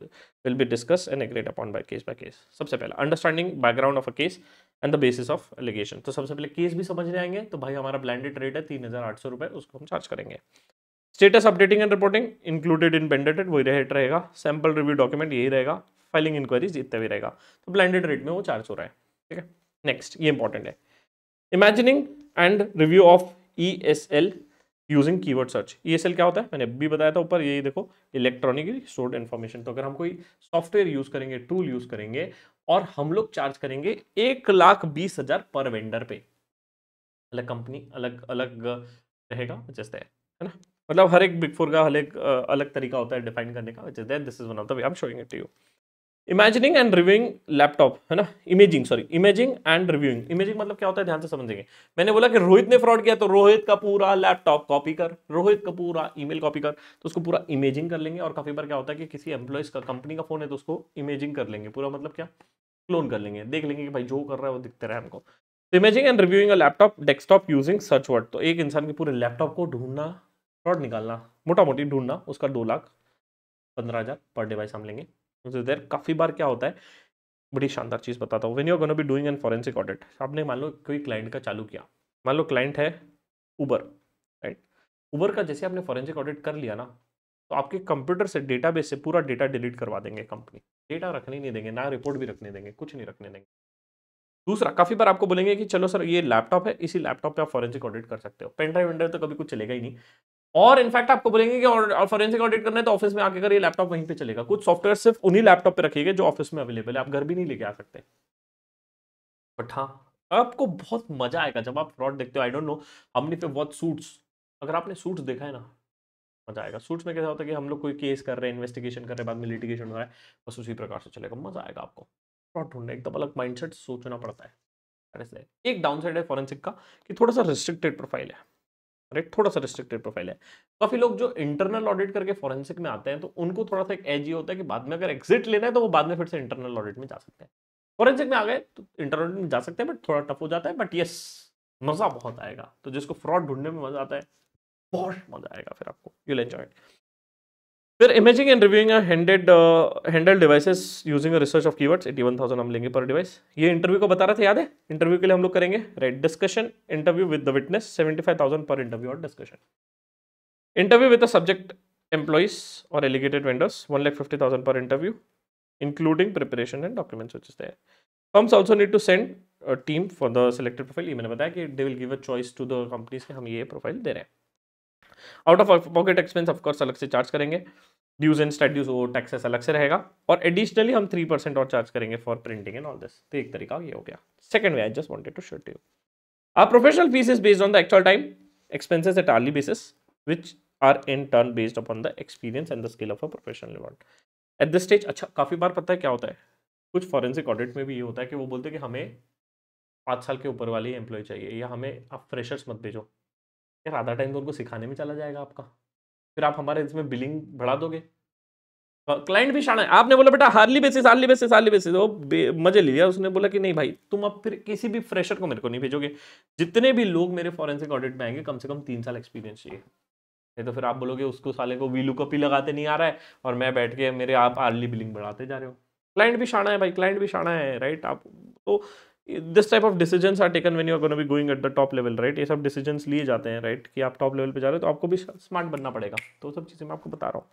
will be discussed and agreed upon by case by case. सबसे पहला understanding background of a case and the basis of allegation. तो सबसे पहले case भी समझने आएंगे, तो भाई हमारा ब्लेंडेड रेट है 3,800 रुपए, उसको हम चार्ज करेंगे. Status updating and reporting included in blended वही रेट रहेगा. सैंपल रिव्यू डॉक्यूमेंट यही रहेगा. फाइलिंग इंक्वायरीज इतना भी रहेगा. तो ब्लेंडेड रेट में वो चार्ज हो रहा है. ठीक है. नेक्स्ट, ये इंपॉर्टेंट है, imagining and review of ESL using keyword search. ESL क्या होता है, मैंने अभी बताया था ऊपर, ये देखो, इलेक्ट्रॉनिकली स्टोर्ड इन्फॉर्मेशन. तो अगर हम कोई सॉफ्टवेयर यूज करेंगे, टूल यूज करेंगे, और हम लोग चार्ज करेंगे 1,20,000 पर वेंडर पे, अलग कंपनी अलग अलग रहेगा, जैसे है ना, मतलब हर एक बिग फोर का अलग अलग तरीका होता है डिफाइन करने का. This is one of the way I am showing it to you. Imagining and reviewing laptop, है ना, इमेजिंग एंड रिव्यूइंग. इमेजिंग मतलब क्या होता है, ध्यान से समझेंगे. मैंने बोला कि रोहित ने फ्रॉड किया, तो रोहित का पूरा लैपटॉप कॉपी कर, रोहित का पूरा ईमेल कॉपी कर, तो उसको पूरा इमेजिंग कर लेंगे. और काफी बार क्या होता है कि किसी एम्प्लॉयज का, कंपनी का फोन है, तो उसको इमेजिंग कर लेंगे पूरा, मतलब क्या, क्लोन कर लेंगे, देख लेंगे कि भाई जो कर रहा है वो दिखते रहे हमको. Imaging and reviewing a laptop desktop using search word. तो एक इंसान के पूरे लैपटॉप को ढूंढना, फ्रॉड निकालना, मोटा मोटी ढूंढना, उसका 2,15,000 पर डिवाइस हम लेंगे. देर काफी बार क्या होता है, बड़ी शानदार चीज बताता हूँ. When you are gonna be doing an forensic audit, आपने मान लो कोई क्लाइंट का चालू किया, मान लो क्लाइंट है उबर, राइट. उबर का जैसे आपने फॉरेंसिक ऑडिट कर लिया ना, तो आपके कंप्यूटर से, डेटाबेस से पूरा डेटा डिलीट करवा देंगे कंपनी. डेटा रखने नहीं देंगे, ना रिपोर्ट भी रखने देंगे, कुछ नहीं रखने देंगे. दूसरा, काफी बार आपको बोलेंगे कि चलो सर ये लैपटॉप है, इसी लैपटॉप पे आप फॉरेंसिक ऑडिट कर सकते हो. पेन ड्राइव वेंडर तो कभी कुछ चलेगा ही नहीं. और इनफैक्ट आपको बोलेंगे कि फॉरेंसिक ऑडिट करना है तो ऑफिस में आके कर, ये लैपटॉप वहीं पे चलेगा. कुछ सॉफ्टवेयर सिर्फ उन्हीं लैपटॉप पे रखिएगा जो ऑफिस में अवेलेबल है, आप घर भी नहीं लेके आ सकते. बट हाँ, आपको बहुत मजा आएगा जब आप फ्रॉड देखते हो. आई डोंट नो, हमने पे बहुत सूट्स, अगर आपने सूट्स देखा है ना, मजा आएगा. सूट्स में कैसा होता है कि हम लोग कोई केस कर रहे हैं, इन्वेस्टिगेशन कर रहे हैं, बाद में लिटिगेशन हो रहा है, बस उसी प्रकार से चलेगा. मजा आएगा आपको. फ्रॉड ढूंढना एकदम अलग माइंडसेट, सोचना पड़ता है. एक डाउन साइड है फॉरेंसिक का कि थोड़ा सा रिस्ट्रिक्टेड प्रोफाइल है, राइट, थोड़ा सा रिस्ट्रिक्टेड प्रोफाइल है. काफी लोग जो इंटरनल ऑडिट करके फॉरेंसिक में आते हैं, तो उनको थोड़ा सा एक एज ये होता है कि बाद में अगर एग्जिट लेना है तो वो बाद में फिर से इंटरनल ऑडिट में जा सकते हैं. फॉरेंसिक में आ गए तो इंटरनल ऑडिट में जा सकते हैं, बट थोड़ा टफ हो जाता है. बट यस, मजा बहुत आएगा. तो जिसको फ्रॉड ढूंढने में मजा आता है, बहुत मजा आएगा फिर आपको, यू विल एंजॉय इट. फिर imaging and reviewing handle devices using research of keywords, 81,000 हम लेंगे पर डिवाइस. ये इंटरव्यू को बता रहा था, याद है, इंटरव्यू के लिए हम लोग करेंगे, right. Discussion interview with the witness, 75,000 पर इंटरव्यू और discussion. Interview with the subject employees और एलिगेटेड vendors, 1,50,000 per interview, including preparation and documents which is there. Firms also need to send a team for the selected profile. ये मैंने बताया कि they will give a choice to the companies कि हम ये profile दे रहे हैं. Out of pocket expense of course अलग से चार्ज करेंगे. ड्यूज एंड स्टैट ड्यूज, वो टैक्सेस अलग से रहेगा. और एडिशनली हम 3% और चार्ज करेंगे for printing and all this. तो एक तरीका ये हो गया. Second way, I just wanted to show you, our professional fees is based on the actual time expenses at hourly basis, which are in turn based upon the experience and the skill of a professional involved at this stage. अच्छा, काफी बार पता है क्या होता है, कुछ forensic audit में भी ये होता है कि वो बोलते हैं कि हमें 5 साल के ऊपर वाले एम्प्लॉय चाहिए, या हमें आप फ्रेशर्स मत भेजो. यार आधा टाइम तो उनको सिखाने में चला जाएगा आपका, फिर आप हमारे इसमें बिलिंग बढ़ा दोगे. क्लाइंट भी शाना है. आपने बोला बेटा हार्ली बेसिस, वो मजे लिया. उसने बोला कि नहीं भाई, तुम अब फिर किसी भी फ्रेशर को मेरे को नहीं भेजोगे. जितने भी लोग मेरे फॉरेंसिक ऑडिट में आएंगे, कम से कम 3 साल एक्सपीरियंस चाहिए. नहीं तो फिर आप बोलोगे उसको साले को वीलुकअप ही लगाते नहीं आ रहा है, और मैं बैठ के मेरे आप आर्ली बिलिंग बढ़ाते जा रहे हो. क्लाइंट भी शाना है भाई, क्लाइंट भी शाना है, राइट. आप तो this type of decisions are taken when you are gonna be going at the top level, right. ये सब डिसीजंस लिए जाते हैं, राइट, कि आप टॉप लेवल पे जा रहे हो तो आपको भी स्मार्ट बनना पड़ेगा. तो सब चीजें मैं आपको बता रहा हूँ.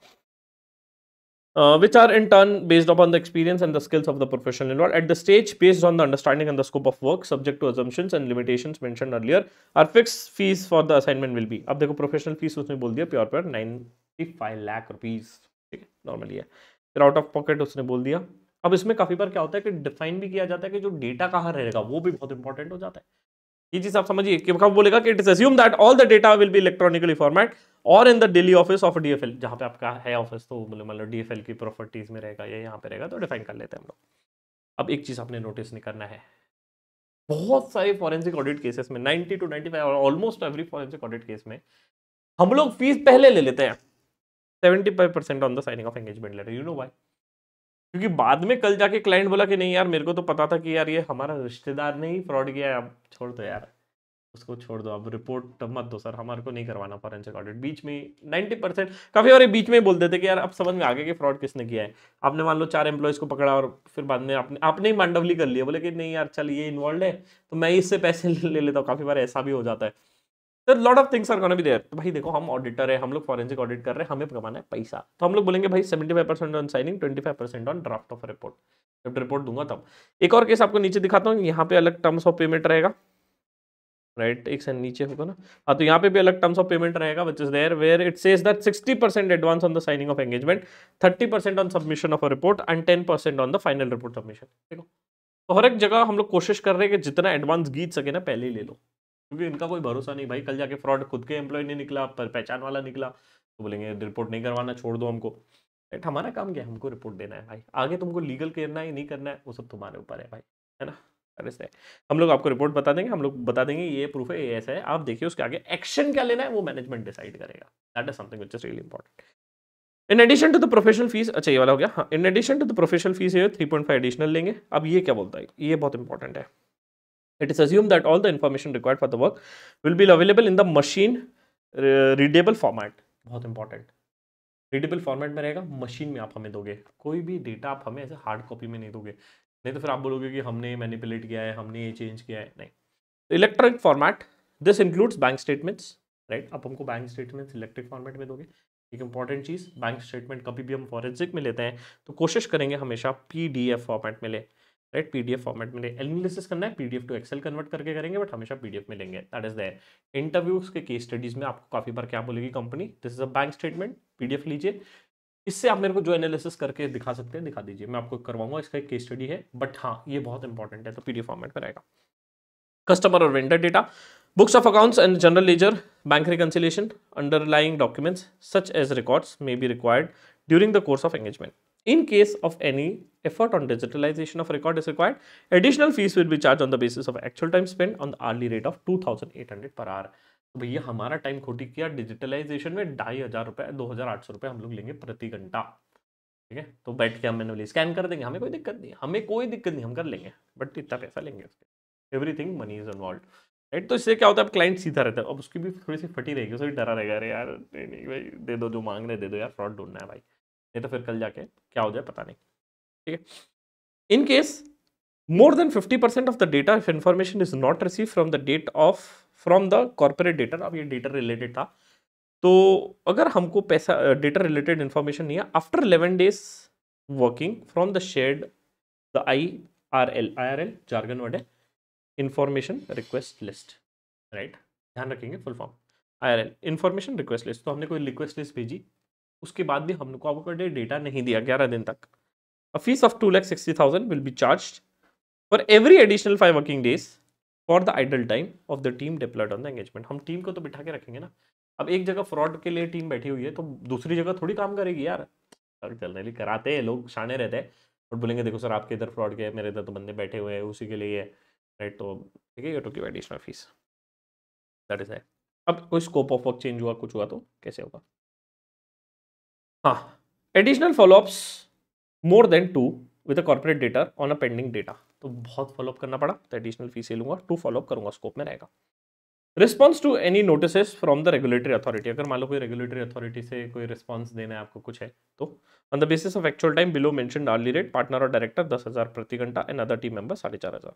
Which are in turn based upon the experience and the skills of the professional involved. At the stage, based on the understanding and the scope of work, subject to assumptions and limitations mentioned earlier, our fixed fees for the assignment will be. अब देखो professional fees उसने बोल दिया pure 95 lakh rupees, ठीक है, normally है. फिर out of pocket उसने बोल दिया. अब इसमें काफी बार क्या होता है कि डिफाइन भी किया जाता है कि जो डेटा कहाँ रहेगा, वो भी बहुत इंपॉर्टेंट हो जाता है. ये चीज आप समझिए कि कब बोलेगा कि it is assume that all the data will be electronically format और in the daily office of DFL, जहां पे आपका है ऑफिस, तो मतलब डीएफएल की प्रॉपर्टीज में रहेगा या यहाँ पे रहेगा, तो डिफाइन कर लेते हैं हम लोग. अब एक चीज आपने नोटिस नहीं करना है, बहुत सारे फॉरेंसिक ऑडिट केसेस में 90 to 95 almost every forensic audit case में हम लोग फीस पहले ले लेते हैं 75% on the signing of engagement letter. You know why? क्योंकि बाद में कल जाके क्लाइंट बोला कि नहीं यार मेरे को तो पता था कि यार ये हमारा रिश्तेदार ने ही फ्रॉड किया है, अब छोड़ दो यार, उसको छोड़ दो, अब रिपोर्ट मत दो सर, हमारे को नहीं करवाना फॉरेंसिक ऑडिट। बीच में 90% काफी बार बीच में बोल देते कि यार अब समझ में आ गया कि फ्रॉड किसने किया है। आपने मान लो 4 एम्प्लॉयज को पकड़ा और फिर बाद में आपने ही मांडवली कर लिया, बोले कि नहीं यार चल ये इन्वॉल्व है तो मैं इससे पैसे ले लेता हूँ। काफी बार ऐसा भी हो जाता है। तो lot of things are gonna be there. तो भाई देखो हम ऑडिटर है, हम लोग फॉरेंसिक ऑडिट कर रहे हैं, हमें कमाना है पैसा, तो हम लोग बोलेंगे भाई 75% on signing, 25% on draft of report. जब रिपोर्ट दूंगा तब। एक और केस आपको नीचे दिखाता हूँ, यहाँ पे अलग टर्म्स ऑफ पेमेंट रहेगा, राइट? एक से नीचे होगा ना, हाँ, तो यहाँ पे भी अलग टर्म्स ऑफ पेमेंट रहेगा which is there where it says that 60% advance on the signing of engagement, 30% on submission of a report and 10% on the final report submission. देखो तो हर एक जगह हम लोग कोशिश कर रहे हैं कि जितना एडवांस गीत सके ना पहले ही ले लो, क्योंकि इनका कोई भरोसा नहीं भाई, कल जाके फ्रॉड खुद के एम्प्लॉय नहीं निकला पर पहचान वाला निकला तो बोलेंगे रिपोर्ट नहीं करवाना, छोड़ दो हमको। राइट? हमारा काम क्या है? हमको रिपोर्ट देना है भाई, आगे तुमको लीगल करना है नहीं करना है वो सब तुम्हारे ऊपर है भाई, है ना? ऐसे हम लोग आपको रिपोर्ट बता देंगे, हम लोग बता देंगे ये प्रूफ है, ये ऐसा है, आप देखिए उसके आगे एक्शन क्या लेना है वो मैनेजमेंट डिसाइड करेगा। That is something which is really important. In addition to the professional fees, अच्छा ये वाला हो गया। हाँ, in addition to the professional fees ये 3.5 एडिशनल लेंगे। अब ये क्या बोलता है, ये बहुत इंपॉर्टेंट है। It is assume that all the information required for the work will be available in the machine readable format. बहुत इंपॉर्टेंट, रीडेबल फॉर्मेट में रहेगा, मशीन में आप हमें दोगे, कोई भी डेटा आप हमें ऐसे हार्ड कॉपी में नहीं दोगे, नहीं तो फिर आप बोलोगे कि हमने मैनिपुलेट किया है, हमने ये चेंज किया है। नहीं, तो electronic format, this includes bank statements, right? आप हमको बैंक स्टेटमेंट्स इलेक्ट्रिक फॉर्मेट में दोगे। एक इंपॉर्टेंट चीज़, बैंक स्टेटमेंट कभी भी हम फॉरेंसिक में लेते हैं तो कोशिश करेंगे हमेशा पीडीएफ फॉर्मेट में ले, राइट? पीडीएफ फॉर्मेट में ले। एनालिसिस करना है पीडीएफ टू एक्सेल कन्वर्ट करके करेंगे, बट हमेशा पीडीएफ में लेंगे। That is there. इंटरव्यूज के केस स्टडीज में आपको काफी बार क्या बोलेगी company, this is a bank statement, PDF लीजिए, इससे आप मेरे को जो एनालिसिस करके दिखा सकते हैं दिखा दीजिए, मैं आपको करवाऊंगा, इसका एक केस स्टडी है, बट हाँ ये बहुत इंपॉर्टेंट है, तो पीडीएफ फॉर्मेट में रहेगा। कस्टमर और vendor data, books of accounts and general ledger, bank reconciliation, underlying documents such as records may be required during the course of engagement. In case of any effort on digitalization of record is required, additional fees will be charged on the basis of actual time spent on the hourly rate of 2,800 per hour. तो भैया हमारा time खोटी किया digitalisation में 2,500 रुपए 2,800 रुपए हम लोग लेंगे प्रति घंटा, ठीक है? तो बैठ के हम मैनुअली स्कैन कर देंगे, हमें कोई दिक्कत नहीं, हमें कोई दिक्कत नहीं, हम कर लेंगे, बट इतना पैसा लेंगे उसके, everything money is involve, right? तो इससे क्या होता है, अब क्लाइंट सीधा रहता है, अब उसकी भी थोड़ी सी फटी रहेगी, उसे भी डरा रहेगा, अरे यार नहीं नहीं भाई दे दो, जो मांग रहे दे दो यार, फ्रॉड ढूंढना है भाई, नहीं तो फिर कल जाके क्या हो जाए पता नहीं, ठीक है? In case more than 50% of the data if information is not received from the corporate data, अब ये डेटा रिलेटेड था, तो अगर हमको पैसा डेटा रिलेटेड इंफॉर्मेशन नहीं है after 11 days working from the shared the IRL jargon word है, इंफॉर्मेशन रिक्वेस्ट लिस्ट, राइट? ध्यान रखेंगे full form IRL information request list. तो हमने कोई रिक्वेस्ट लिस्ट भेजी, उसके बाद भी हमको आपको डेटा नहीं दिया 11 दिन तक, a fee of 2,60,000 will be charged for every additional 5 working days for the idle time of the team deployed on the engagement. हम टीम को तो बिठा के रखेंगे ना, अब एक जगह फ्रॉड के लिए टीम बैठी हुई है तो दूसरी जगह थोड़ी काम करेगी यार, जनरली कराते हैं लोग, शाने रहते हैं और बोलेंगे देखो सर आपके इधर फ्रॉड किया है, मेरे इधर तो बंदे बैठे हुए हैं उसी के लिए है, राइट? तो ठीक है, you to give additional fees, that is है। अब कोई स्कोप ऑफ वर्क चेंज हुआ, कुछ हुआ तो कैसे होगा? हाँ, additional follow-ups more than 2 with a corporate data on a pending data, तो बहुत फॉलोअप करना पड़ा तो एडिशनल फीस लूंगा, 2 फॉलोअप करूंगा, स्कोप में रहेगा। Response to any notices from the regulatory authority, अगर मान लो कोई रेगुलेटरी अथॉरिटी से कोई रिस्पॉन्स देना है आपको कुछ है तो on the basis of actual time below mentioned hourly rate, partner और डायरेक्टर 10,000 प्रति घंटा and other team member 4,500।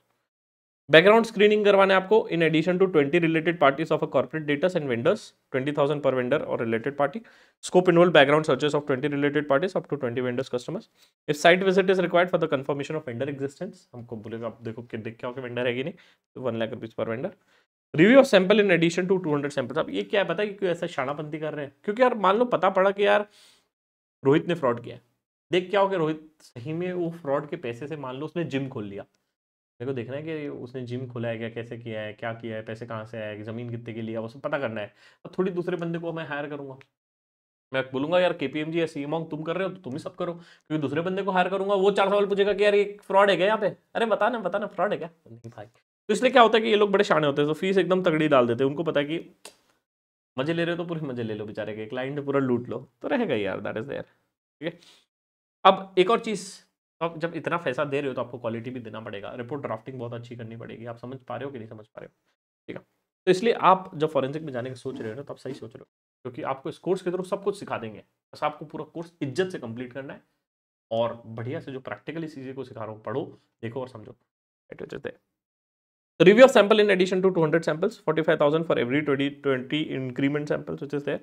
Background screening करवाने आपको in addition to 20 related parties of a corporate datas and vendors, 20,000 per vendor or related party. Scope involve background searches of 20 related parties up to 20 vendors customers. If site visit is required for the confirmation of vendor existence, हमको बोलेगा आप देखो कि देख क्या हो कि vendor है कि नहीं, तो 1 लाख rupees per vendor. Review of sample in addition to 200 samples. अब ये क्या है पता है कि क्यों ऐसा शानापंती कर रहे हैं, क्योंकि यार मान लो पता पड़ा कि यार रोहित ने फ्रॉड किया है, देख क्या हो कि रोहित सही में वो फ्रॉड के पैसे से मान लो उसने जिम खोल लिया, मेरे को देखना है कि उसने जिम खोला है क्या, कैसे किया है, क्या किया है, पैसे कहाँ से आए, जमीन कितने की लिया, वो सब पता करना है। अब थोड़ी दूसरे बंदे को मैं हायर करूंगा, मैं बोलूंगा यार KPMG या सीमॉन्ग तुम कर रहे हो तो तुम ही सब करो, क्योंकि दूसरे बंदे को हायर करूंगा वो 4 सवाल पूछेगा कि यार ये फ्रॉड है क्या यहाँ पे, अरे बताना फ्रॉड है क्या, नहीं भाई तो इसलिए क्या होता है कि ये लोग बड़े शाणे होते हैं, तो फीस एकदम तगड़ी डाल देते हैं। उनको पता है कि मजे ले रहे हो तो पूरे मजे ले लो बेचारे के, क्लाइंट पूरा लूट लो, तो रहेगा यार, दैट इज देयर। ठीक है, अब एक और चीज, अब जब इतना पैसा दे रहे हो तो आपको क्वालिटी भी देना पड़ेगा, रिपोर्ट ड्राफ्टिंग बहुत अच्छी करनी पड़ेगी। आप समझ पा रहे हो कि नहीं समझ पा रहे हो? ठीक है, तो इसलिए आप जब फॉरेंसिक में जाने की सोच रहे हो ना, तो आप सही सोच रहे हो, क्योंकि आपको इस कोर्स के थ्रू सब कुछ सिखा देंगे। बस आपको पूरा कोर्स इज्जत से कंप्लीट करना है, और बढ़िया से जो प्रैक्टिकली चीजें को सिखा रहा हूँ, पढ़ो, देखो और समझो। The review of sample in addition to 200 samples, 45,000 for every 20 increment samples which is there.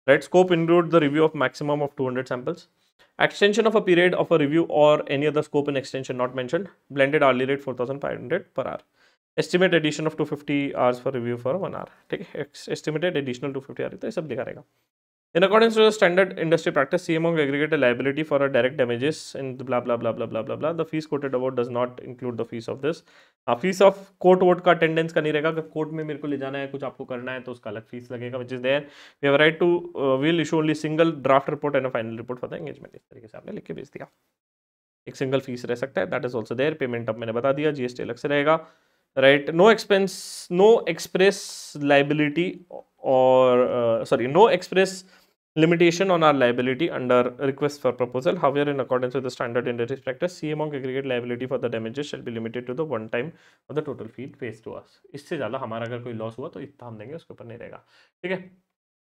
Right, scope include the review of maximum of 200 samples. Extension of a period of a review or any other scope in extension not mentioned. Blended hourly rate 4,500 per hour. Estimate addition of 250 hours for review for 1 hour. ठीक है, estimated additional 250 hours, तो ये सब लिखा रहेगा। In accordance with the standard industry practice, CMO will aggregate a liability for a direct damages in the blah blah blah blah blah blah blah. The fees quoted above does not include the fees of this. Fees of court vote का attendance का नहीं रहेगा। अगर court में मेरे को ले जाना है, कुछ आपको करना है, तो उसका अलग फीस लगेगा, which is there. We have right to will issue only single draft report and a final report for the engagement. इस तरीके से आपने लिख के भेज दिया, एक सिंगल फीस रह सकता है, that is also there. Payment अब मैंने बता दिया, जीएसटी अलग से रहेगा। Right, no expense, no express liability और sorry, no express limitation on our liability under request for proposal. However, in accordance with the standard industry practice, CMO aggregate liability for the damages shall be limited to the one time of the total fee pays to us. इससे ज़्यादा हमारा अगर कोई loss हुआ तो इतना हम देंगे, उसके ऊपर नहीं रहेगा। ठीक है,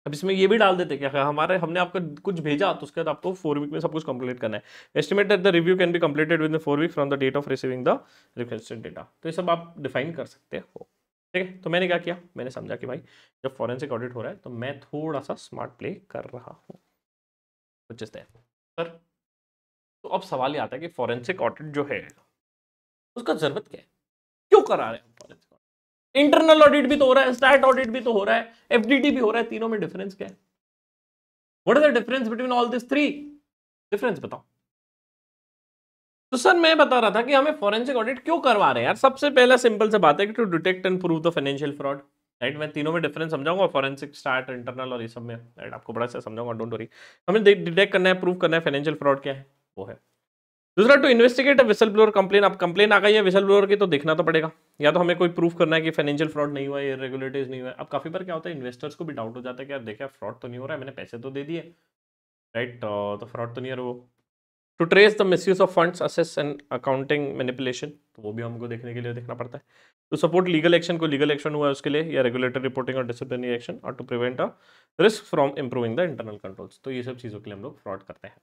अब इसमें ये भी डाल देते कि हमारे हमने आपको कुछ भेजा तो उसके बाद आपको 4 वीक में सब कुछ कंप्लीट करना है। Estimate that the review can be completed within 4 week from the date of receiving the requested data. तो ये सब आप डिफाइन कर सकते हो। ठीक है, तो मैंने क्या किया, मैंने समझा कि भाई जब फॉरेंसिक ऑडिट हो रहा है तो मैं थोड़ा सा स्मार्ट प्ले कर रहा हूँ, कुछ इस तरह। सर, तो अब सवाल ये आता है कि फॉरेंसिक ऑडिट जो है उसका जरूरत क्या है, क्यों करा रहे हैं फॉरेंसिक ऑडिट? इंटरनल ऑडिट भी तो हो रहा है, स्टैट ऑडिट भी तो हो रहा है, एफडीटी भी हो रहा है, तीनों में डिफरेंस क्या है? What is the difference between all this three? Difference बताओ। तो सर मैं बता रहा था कि हमें फॉरेंसिक ऑडिट क्यों करवा रहे हैं यार। सबसे पहला सिंपल से बात है कि to detect and prove the financial fraud. Right, मैं तीनों में डिफरेंस समझाऊंगा, फॉरेंसिक, स्टार्ट, इंटरनल और ये सब में। राइट, आपको बड़ा सा समझाऊंगा, डोंट वरी। हमें डिटेक्ट करना है, प्रूव करना है फाइनेंशियल फ्रॉड क्या है, वो है। दूसरा, to investigate a whistle blower complain. अब कंप्लेन आ गई है विसल ब्लोअर की, तो देखना तो पड़ेगा, या तो हमें कोई प्रूफ करना है कि फाइनेंशियल फ्रॉड नहीं हुआ है, इरेगुलरिटीज नहीं हुआ है। अब काफी बार क्या होता है, इन्वेस्टर्स को भी डाउट हो जाता है कि यार देखिए फ्रॉड तो नहीं हो रहा है, मैंने पैसे तो दे दिए, राइट, तो फ्रॉड तो नहीं है वो। To trace the misuse of funds, assess and accounting manipulation, तो वो भी हमको देखने के लिए देखना पड़ता है। टू सपोर्ट लीगल एक्शन, को लीगल एक्शन हुआ है उसके लिए, या रेगुलेटरी रिपोर्टिंग और डिसिप्लिनरी एक्शन, और to prevent a risk from improving the internal controls. तो ये सब चीज़ों के लिए हम लोग फ्रॉड करते हैं।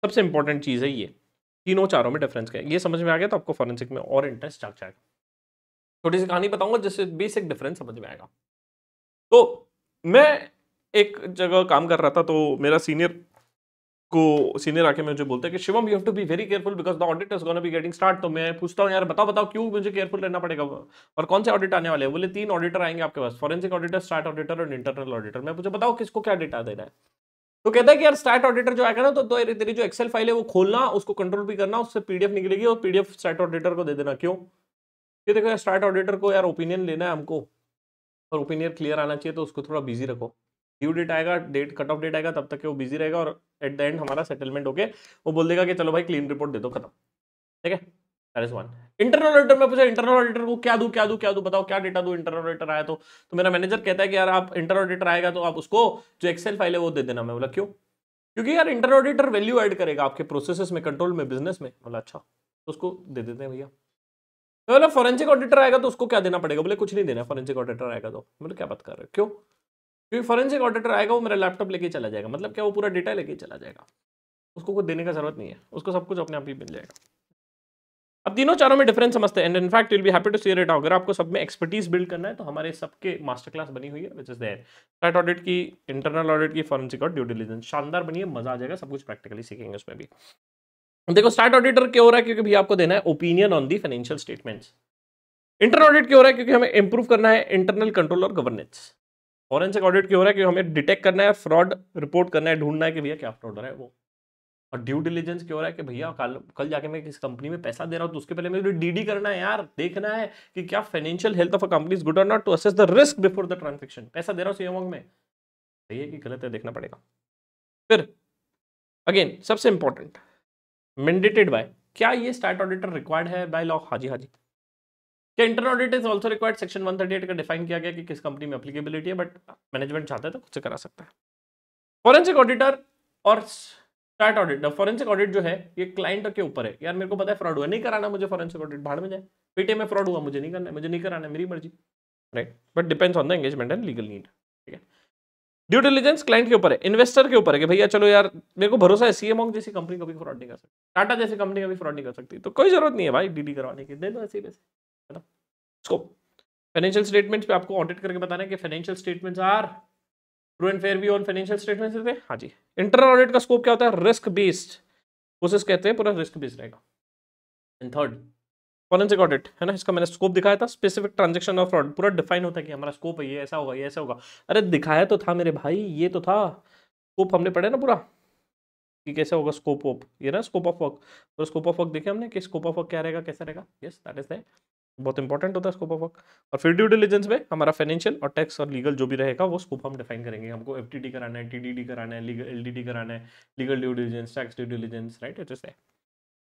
सबसे इंपॉर्टेंट चीज़ है ये, तीनों चारों में डिफरेंस क्या है, ये समझ में आ गया तो आपको फॉरेंसिक में और इंटरेस्ट जाग जाएगा। छोटी सी कहानी बताऊंगा जिससे बेसिक डिफरेंस समझ में आएगा। तो मैं एक जगह काम कर रहा था, तो मेरा सीनियर आके मुझे बोलता है कि Shivam you have to be very careful because the audit is gonna be getting start. तो मैं पूछता हूँ यार बताओ क्यों मुझे केयरफुल रहना पड़ेगा, और कौन से ऑडिट आने वाले हैं? बोले 3 ऑडिटर आएंगे आपके पास, फॉरेंसिक ऑडिटर, स्टार्ट ऑडिटर और इंटरनल ऑडिटर। मैं पूछा बताओ किसको क्या डेटा देना है? तो कहता है कि यार स्टार्ट ऑडिटर जो आएगा ना, तो तेरी जो एक्सेल फाइल है वो खोलना, उसको कंट्रोल भी करना, उससे पीडीएफ निकलेगी और पीडीएफ स्टार्ट ऑडिटर को दे देना। क्यों? कि देखो स्टार्ट ऑडिटर को यार ओपिनियन लेना है हमको, और ओपिनियन क्लियर आना चाहिए, तो उसको थोड़ा बिजी रखो। ड्यू डेट आएगा, डेट कट ऑफ डेट आएगा, तब तक वो बिजी रहेगा, और एट द एंड हमारा सेटलमेंट होके वो बोल देगा कि चलो भाई क्लीन रिपोर्ट दे दो, खत्म। ठीक है, that is one. Internal auditor में पूछा इंटरनल ऑडिटर को क्या दूं, बताओ क्या डेटा दूं इंटरनल ऑडिटर आया तो मेरा मैनेजर कहता है कि यार आप इंटरनल ऑडिटर आएगा तो आप उसको जो एक्सेल फाइल है वो दे देना। मैं बोला क्यों? क्योंकि यार इंटरनल ऑडिटर वैल्यू ऐड करेगा आपके प्रोसेसेस में, कंट्रोल में, बिजनेस में। बोला अच्छा, तो उसको दे देते हैं भैया। तो बोला फॉरेंसिक ऑडिटर आएगा तो उसको क्या देना पड़ेगा? बोले कुछ नहीं देना, फॉरेंसिक ऑडिटर आएगा तो। बोले क्या बात कर रहे हो, क्यों? क्योंकि फॉरेंसिक ऑडिटर आएगा वो मेरा लैपटॉप लेके चला जाएगा, मतलब क्या, वो पूरा डेटा लेके चला जाएगा, उसको कुछ देने का जरूरत नहीं है, उसको सब कुछ अपने आप ही मिल जाएगा। अब तीनों चारों में डिफरेंस समझते हैं, and in fact will be happy to share it. अगर आपको सब में एक्सपर्टीज बिल्ड करना है तो हमारे सबके मास्टर क्लास बनी हुई है, which is there. Start audit की, इंटरनल ऑडिट की, फॉरेंसिक और ड्यू डिलिजेंस, शानदार बनी है, मजा आ जाएगा, सब कुछ प्रैक्टिकली सीखेंगे उसमें भी। देखो स्टार्ट ऑडिटर क्यों हो रहा है? क्योंकि भैया आपको देना है opinion on the financial statements. Internal audit क्यों हो रहा है? क्योंकि हमें इंप्रूव करना है इंटरनल कंट्रोल और गवर्नेंस। फॉरेंसिक ऑडिट क्यों हो रहा है? क्योंकि हमें डिटेक्ट करना है, फ्रॉड रिपोर्ट करना है, ढूंढना है कि भैया क्या फ्रॉड हो रहा है वो। और ड्यू डिलीजेंस क्यों हो रहा है? कि भैया कल जाके मैं किस कंपनी में पैसा दे रहा हूं तो उसके पहले मुझे डीडी करना है यार, देखना है कि क्या financial health of a company is good और not, to assess the risk before the transaction. पैसा दे रहा हूं सही अमाउंट में, सही है कि गलत है, देखना पड़ेगा। फिर अगेन सबसे इंपॉर्टेंट, मैंडेटेड बाय, क्या ये स्टार्ट ऑडिटर रिक्वायर्ड है बाय लॉ? हाँ जी, हाँ जी। क्या internal audit is also required, section 138 का डिफाइन किया गया कि किस कंपनी में एप्लीकेबिलिटी है, बट मैनेजमेंट चाहता है तो खुद से करा सकता है। फॉरेंसिक ऑडिटर और स्टार्ट ऑडिट, फॉरेंसिक ऑडिट जो है ये क्लाइंट के ऊपर है। यार मेरे को पता है फ्रॉड हुआ, नहीं कराना मुझे फॉरेंसिक ऑडिट, भाड़ में जाए, पेटीएम में फ्रॉड हुआ, मुझे नहीं करना है, मुझे नहीं कराना है, मेरी मर्जी, right, but depends on the engagement and legal need, ठीक है। ड्यू डिलिजेंस क्लाइंट के ऊपर है, इन्वेस्टर के ऊपर है कि भैया चलो यार मेरे को भरोसा है सीएमओ जैसी कंपनी कभी फ्रॉड नहीं कर सकती, टाटा जैसी कंपनी कभी फ्रॉड नहीं कर सकती, तो कोई जरूरत नहीं है भाई डीडी करवाने की, दे दो ऐसे ही पैसे, है ना। स्कोप, फाइनेंशियल स्टेटमेंट्स पे आपको ऑडिट करके बताना है कि financial statements are true and fair view on financial statements है, हाँ जी। इंटरनल ऑडिट का स्कोप क्या होता है, रिस्क बेस्ड, उसे कहते हैं पूरा रिस्क बेस्ड रहेगा। एंड थर्ड फॉरेंसिक ऑडिट है ना, इसका मैंने स्कोप दिखाया था, स्पेसिफिक ट्रांजैक्शन ऑफ फ्रॉड, पूरा डिफाइन होता है कि हमारा स्कोप है, ये ऐसा होगा, ये ऐसा होगा। अरे दिखाया तो था मेरे भाई, ये तो था स्कोप, हमने पढ़ा ना पूरा कि कैसे होगा स्कोप ऑफ, ये ना स्कोप ऑफ वर्क, तो स्कोप ऑफ वर्क देखे हमने कि स्कोप ऑफ वर्क क्या रहेगा, कैसा रहेगा, यस दैट इज दैट, बहुत इंपॉर्टेंट होता है स्कोप ऑफ वर्क। और फिर ड्यू डिलिजेंस में हमारा फाइनेंशियल और टैक्स और लीगल जो भी रहेगा वो स्कोप हम डिफाइन करेंगे, हमको एफटीडी कराना है, टीडीडी कराना है, लीगल एलडीडी कराना है, legal due diligence, tax due diligence, right, it is that.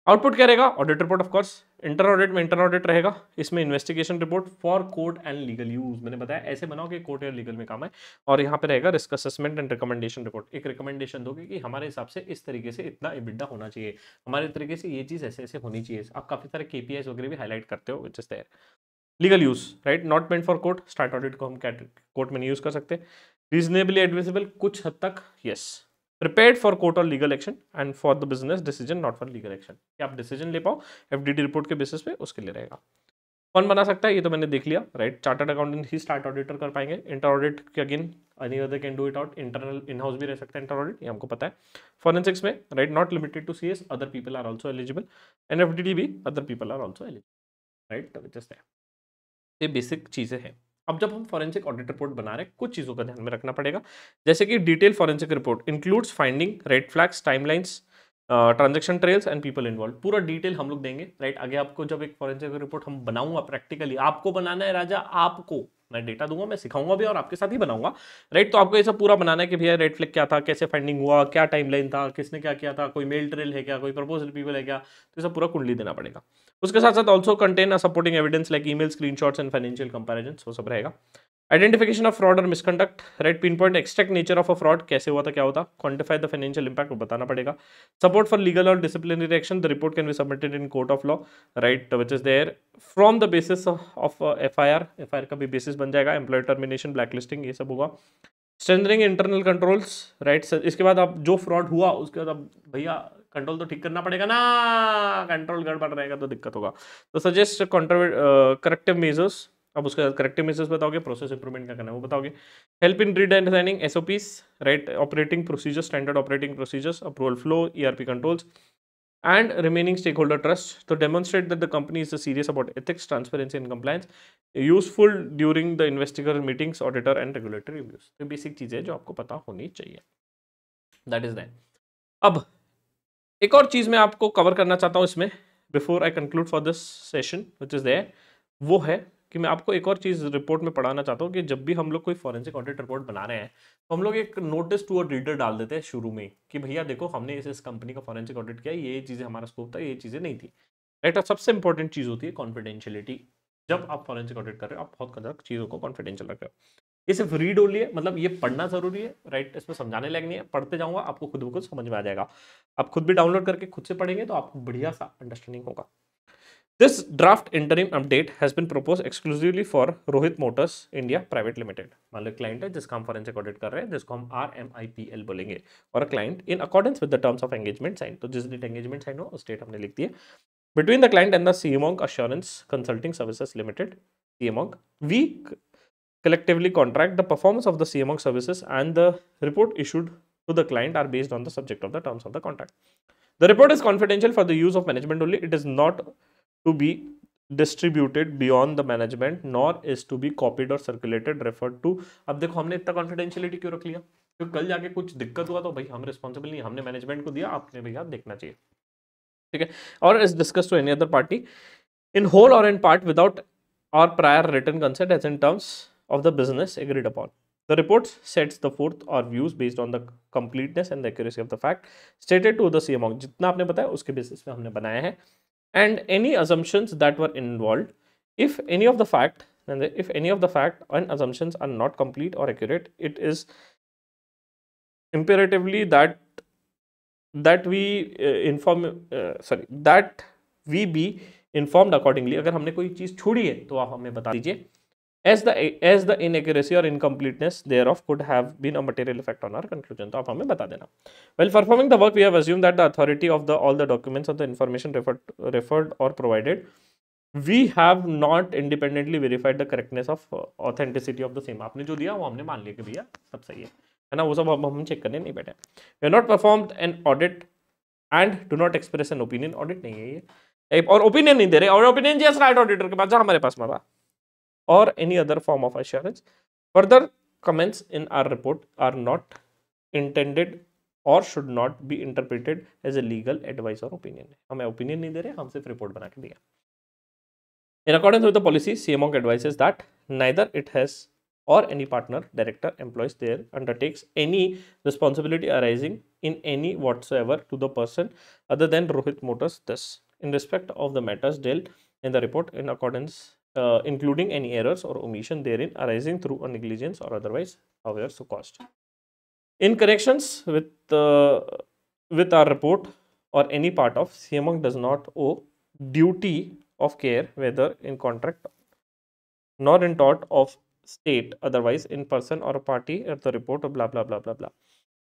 Output क्या रहेगा, audit report of course, inter audit में इंटर ऑडिट रहेगा, इसमें investigation report for court and legal use, मैंने बताया ऐसे बनाओ कि कोर्ट या लीगल में काम है। और यहाँ पे रहेगा risk assessment and recommendation report, एक रिकमेंडेशन दोगे कि हमारे हिसाब से इस तरीके से इतना EBITDA होना चाहिए, हमारे तरीके से ये चीज ऐसे ऐसे होनी चाहिए, आप काफी सारे KPIs वगैरह भी हाईलाइट करते हो, which is there. Legal use, right, not meant for court, start audit को हम कोर्ट में नहीं यूज कर सकते। रीजनेबली एडमिसिबल कुछ हद तक, यस। प्रिपेयर्ड फॉर कोर्ट और legal action and for the business decision, not for legal action, कि आप डिसीजन ले पाओ एफडीडी रिपोर्ट के बेसिस पे, उसके लिए रहेगा। कौन बना सकता है, ये तो मैंने देख लिया, राइट, चार्टर्ड अकाउंटेंट ही स्टार्ट ऑडिटर कर पाएंगे। इंटर ऑडिट के again any other can do it out, internal in house भी रह सकता है इंटर ऑडिट, ये हमको पता है। फॉरेंसिक्स में, right, not limited to CS, other people are also eligible, and FDD भी other people are also eligible, right, just ये बेसिक चीजें हैं। अब जब हम फॉरेंसिक ऑडिट रिपोर्ट बना रहे हैं, कुछ चीजों का ध्यान में रखना पड़ेगा, जैसे कि detail forensic report includes finding, red flags, timelines, transaction trails and people involve, पूरा डिटेल हम लोग देंगे, राइट। आगे आपको जब एक फॉरेंसिक रिपोर्ट हम बनाऊंगा प्रैक्टिकली, आपको बनाना है राजा, आपको मैं डेटा दूंगा, मैं सिखाऊंगा भी और आपके साथ ही बनाऊंगा, राइट। तो आपको ये सब पूरा बनाना है कि भैया रेड फ्लैग क्या था, कैसे फाइंडिंग हुआ, क्या टाइमलाइन था, किसने क्या किया था, कोई मेल ट्रेल है क्या, कोई प्रपोजल पीपल है क्या, तो ये सब पूरा कुंडली देना पड़ेगा। उसके साथ साथ also contain a supporting evidence like email, screenshots and financial comparisons, वो सब रहेगा। आइडेंटिफिकेशन ऑफ फ्रॉड और misconduct, right, pin point extract nature of a fraud, कैसे हुआ था, क्या होता, क्वांटिफाई द फाइनेंशियल इंपैक्ट, वो बताना पड़ेगा। सपोर्ट फॉर लीगल और disciplinary action, the report can be submitted in court of law, right, which is there from the basis of FIR का भी बेसिस बन जाएगा, एम्प्लॉय टर्मिनेशन, ब्लैकलिस्टिंग, ये सब होगा। स्ट्रेंथनिंग इंटरनल कंट्रोल्स, राइट, इसके बाद आप जो फ्रॉड हुआ उसके बाद आप भैया कंट्रोल तो ठीक करना पड़ेगा ना, कंट्रोल गड़बड़ रहेगा तो दिक्कत होगा, तो सजेस्ट करेक्टिव मेजर्स, अब उसके बाद करेक्टिव मेजर्स बताओगे, प्रोसेस इंप्रूवमेंट क्या करना है वो बताओगे, help in redesigning SOPs, right, operating procedures, standard operating procedures, approval flow, ERP controls and remaining stakeholder trust to demonstrate that the company is serious about ethics, transparency and compliance, useful during the investigator meetings, auditor and regulatory reviews। तो basic चीजें जो आपको पता होनी चाहिए, that is that. अब एक और चीज मैं आपको कवर करना चाहता हूं इसमें, before I conclude for this session which is there, वो है कि मैं आपको एक और चीज रिपोर्ट में पढ़ाना चाहता हूँ कि जब भी हम लोग कोई फॉरेंसिक ऑडिट रिपोर्ट बना रहे हैं तो हम लोग एक नोटिस टू अ रीडर डाल देते हैं शुरू में कि भैया देखो हमने इस कंपनी का फॉरेंसिक ऑडिट किया, ये चीजें हमारा स्कोप था, ये चीजें नहीं थी, राइट। और सबसे इंपॉर्टेंट चीज होती है कॉन्फिडेंशियलिटी, जब आप फॉरेंसिक ऑडिट कर रहे हो आप बहुत ज्यादा चीजों को कॉन्फिडेंशियल रख रहे हो। ये सिर्फ रीड ओनली है, मतलब ये पढ़ना जरूरी है, राइट, इसमें समझाने लायक नहीं है, पढ़ते जाऊंगा आपको खुद ब खुद समझ में आ जाएगा, आप खुद भी डाउनलोड करके खुद से पढ़ेंगे तो आपको बढ़िया सा अंडरस्टैंडिंग होगा। This draft interim update has been proposed exclusively for Rohit Motors India Private Limited। मान लो क्लाइंट है जिसका हम फॉरेंसिक ऑडिट कर रहे हैं, जिसको हम RMIPL बोलेंगे, और client in accordance with the terms of engagement sign, तो जिस डेट एंगेजमेंट साइन हो उस डेट हमने लिख दी है। Between the client and the CMONG Assurance Consulting Services Limited, CMONG, we collectively contract the performance of the CMONG services and the report issued to the client are based on the subject of the terms of the contract. The report is confidential for the use of management only. It is not to be distributed beyond the management nor is to be copied or circulated referred to। अब देखो हमने इतना confidentiality क्यों रख लिया, क्योंकि कल जाके कुछ दिक्कत हुआ तो भाई हम रिस्पॉन्सिबल नहीं, हमने मैनेजमेंट को दिया, आपने भैया देखना चाहिए, ठीक है। और is discuss to any other party in whole or in part without or prior written consent as in terms of the business agreed upon. The report sets the forth or views based on the completeness and the accuracy of the fact stated to the CMO, जितना आपने बताया उसके basis पे हमने बनाया है, and any assumptions that were involved If any of the fact and assumptions are not complete or accurate, it is imperatively that we be informed accordingly. अगर हमने कोई चीज छोड़ी है तो आप हमें बता दीजिए. as the inaccuracy or incompleteness thereof could have been a material effect on our conclusion. तो आप हमें बता देना. While performing the work, we have assumed that the authority of all the documents or the information referred or provided, we have not independently verified the correctness of authenticity of the same. आपने जो दिया वो हमने मान लिया कि भैया सब सही है ना, वो सब हम चेक करने नहीं बैठे. We have not performed an audit and do not express an opinion. Audit नहीं है ये, और ओपिनियन नहीं दे रहे, और ओपिनियन जस्ट राइट ऑडिटर के पास जो हमारे पास मारा, or any other form of assurance. Further comments in our report are not intended or should not be interpreted as a legal advice or opinion. हमें opinion नहीं दे रहे, हम सिर्फ report बना के दिया. In accordance with the policy, CMONC advises that neither it has or any partner, director, employees there undertakes any responsibility arising in any whatsoever to the person other than Rohit Motors. Thus, in respect of the matters dealt in the report, in accordance including any errors or omission therein arising through a negligence or otherwise, however so caused. In connections with our report or any part of, CMONC does not owe duty of care whether in contract nor in tort of state otherwise in person or a party at the report of blah blah blah blah blah.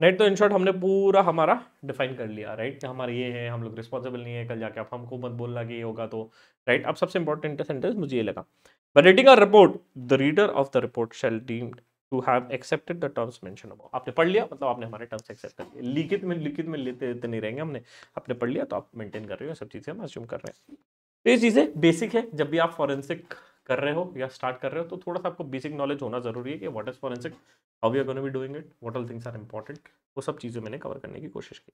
Right. तो in short हमने पूरा हमारा define कर लिया. Right, हमारा ये है, हम लोग रिस्पॉन्सिबल नहीं है, कल जाके आप हमको मत बोलना कि ये होगा तो. राइट, अब सबसे इंपॉर्टेंट सेंटेंस मुझे ये लगा, by reading a report the reader of the report shall deemed to have accepted the terms mention above. आपने पढ़ लिया मतलब आपने हमारे टर्म्स एक्सेप्ट कर लिए. लिखित में लेते नहीं रहेंगे हमने, आपने पढ़ लिया तो आप मेंटेन कर रहे हो, सब चीजें हम अज्यूम कर रहे हैं. तो ये चीजें बेसिक है. जब भी आप फॉरेंसिक कर रहे हो या स्टार्ट कर रहे हो तो थोड़ा सा आपको बेसिक नॉलेज होना जरूरी है कि what is forensic, how we are gonna be doing it, what all things are important. वो सब चीज़ें मैंने कवर करने की कोशिश की.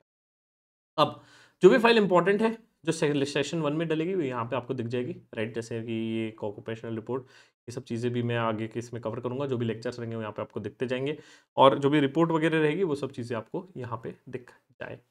अब जो भी फाइल इंपॉर्टेंट है जो सेशन 1 में डलेगी वो यहाँ पे आपको दिख जाएगी. राइट, जैसे कि ये ऑक्यूपेशनल रिपोर्ट, ये सब चीज़ें भी मैं आगे के इसमें कवर करूँगा. जो भी लेक्चर्स रहेंगे वो यहाँ पे आपको दिखते जाएंगे, और जो भी रिपोर्ट वगैरह रहेगी वो सब चीज़ें आपको यहाँ पे दिख जाएगी.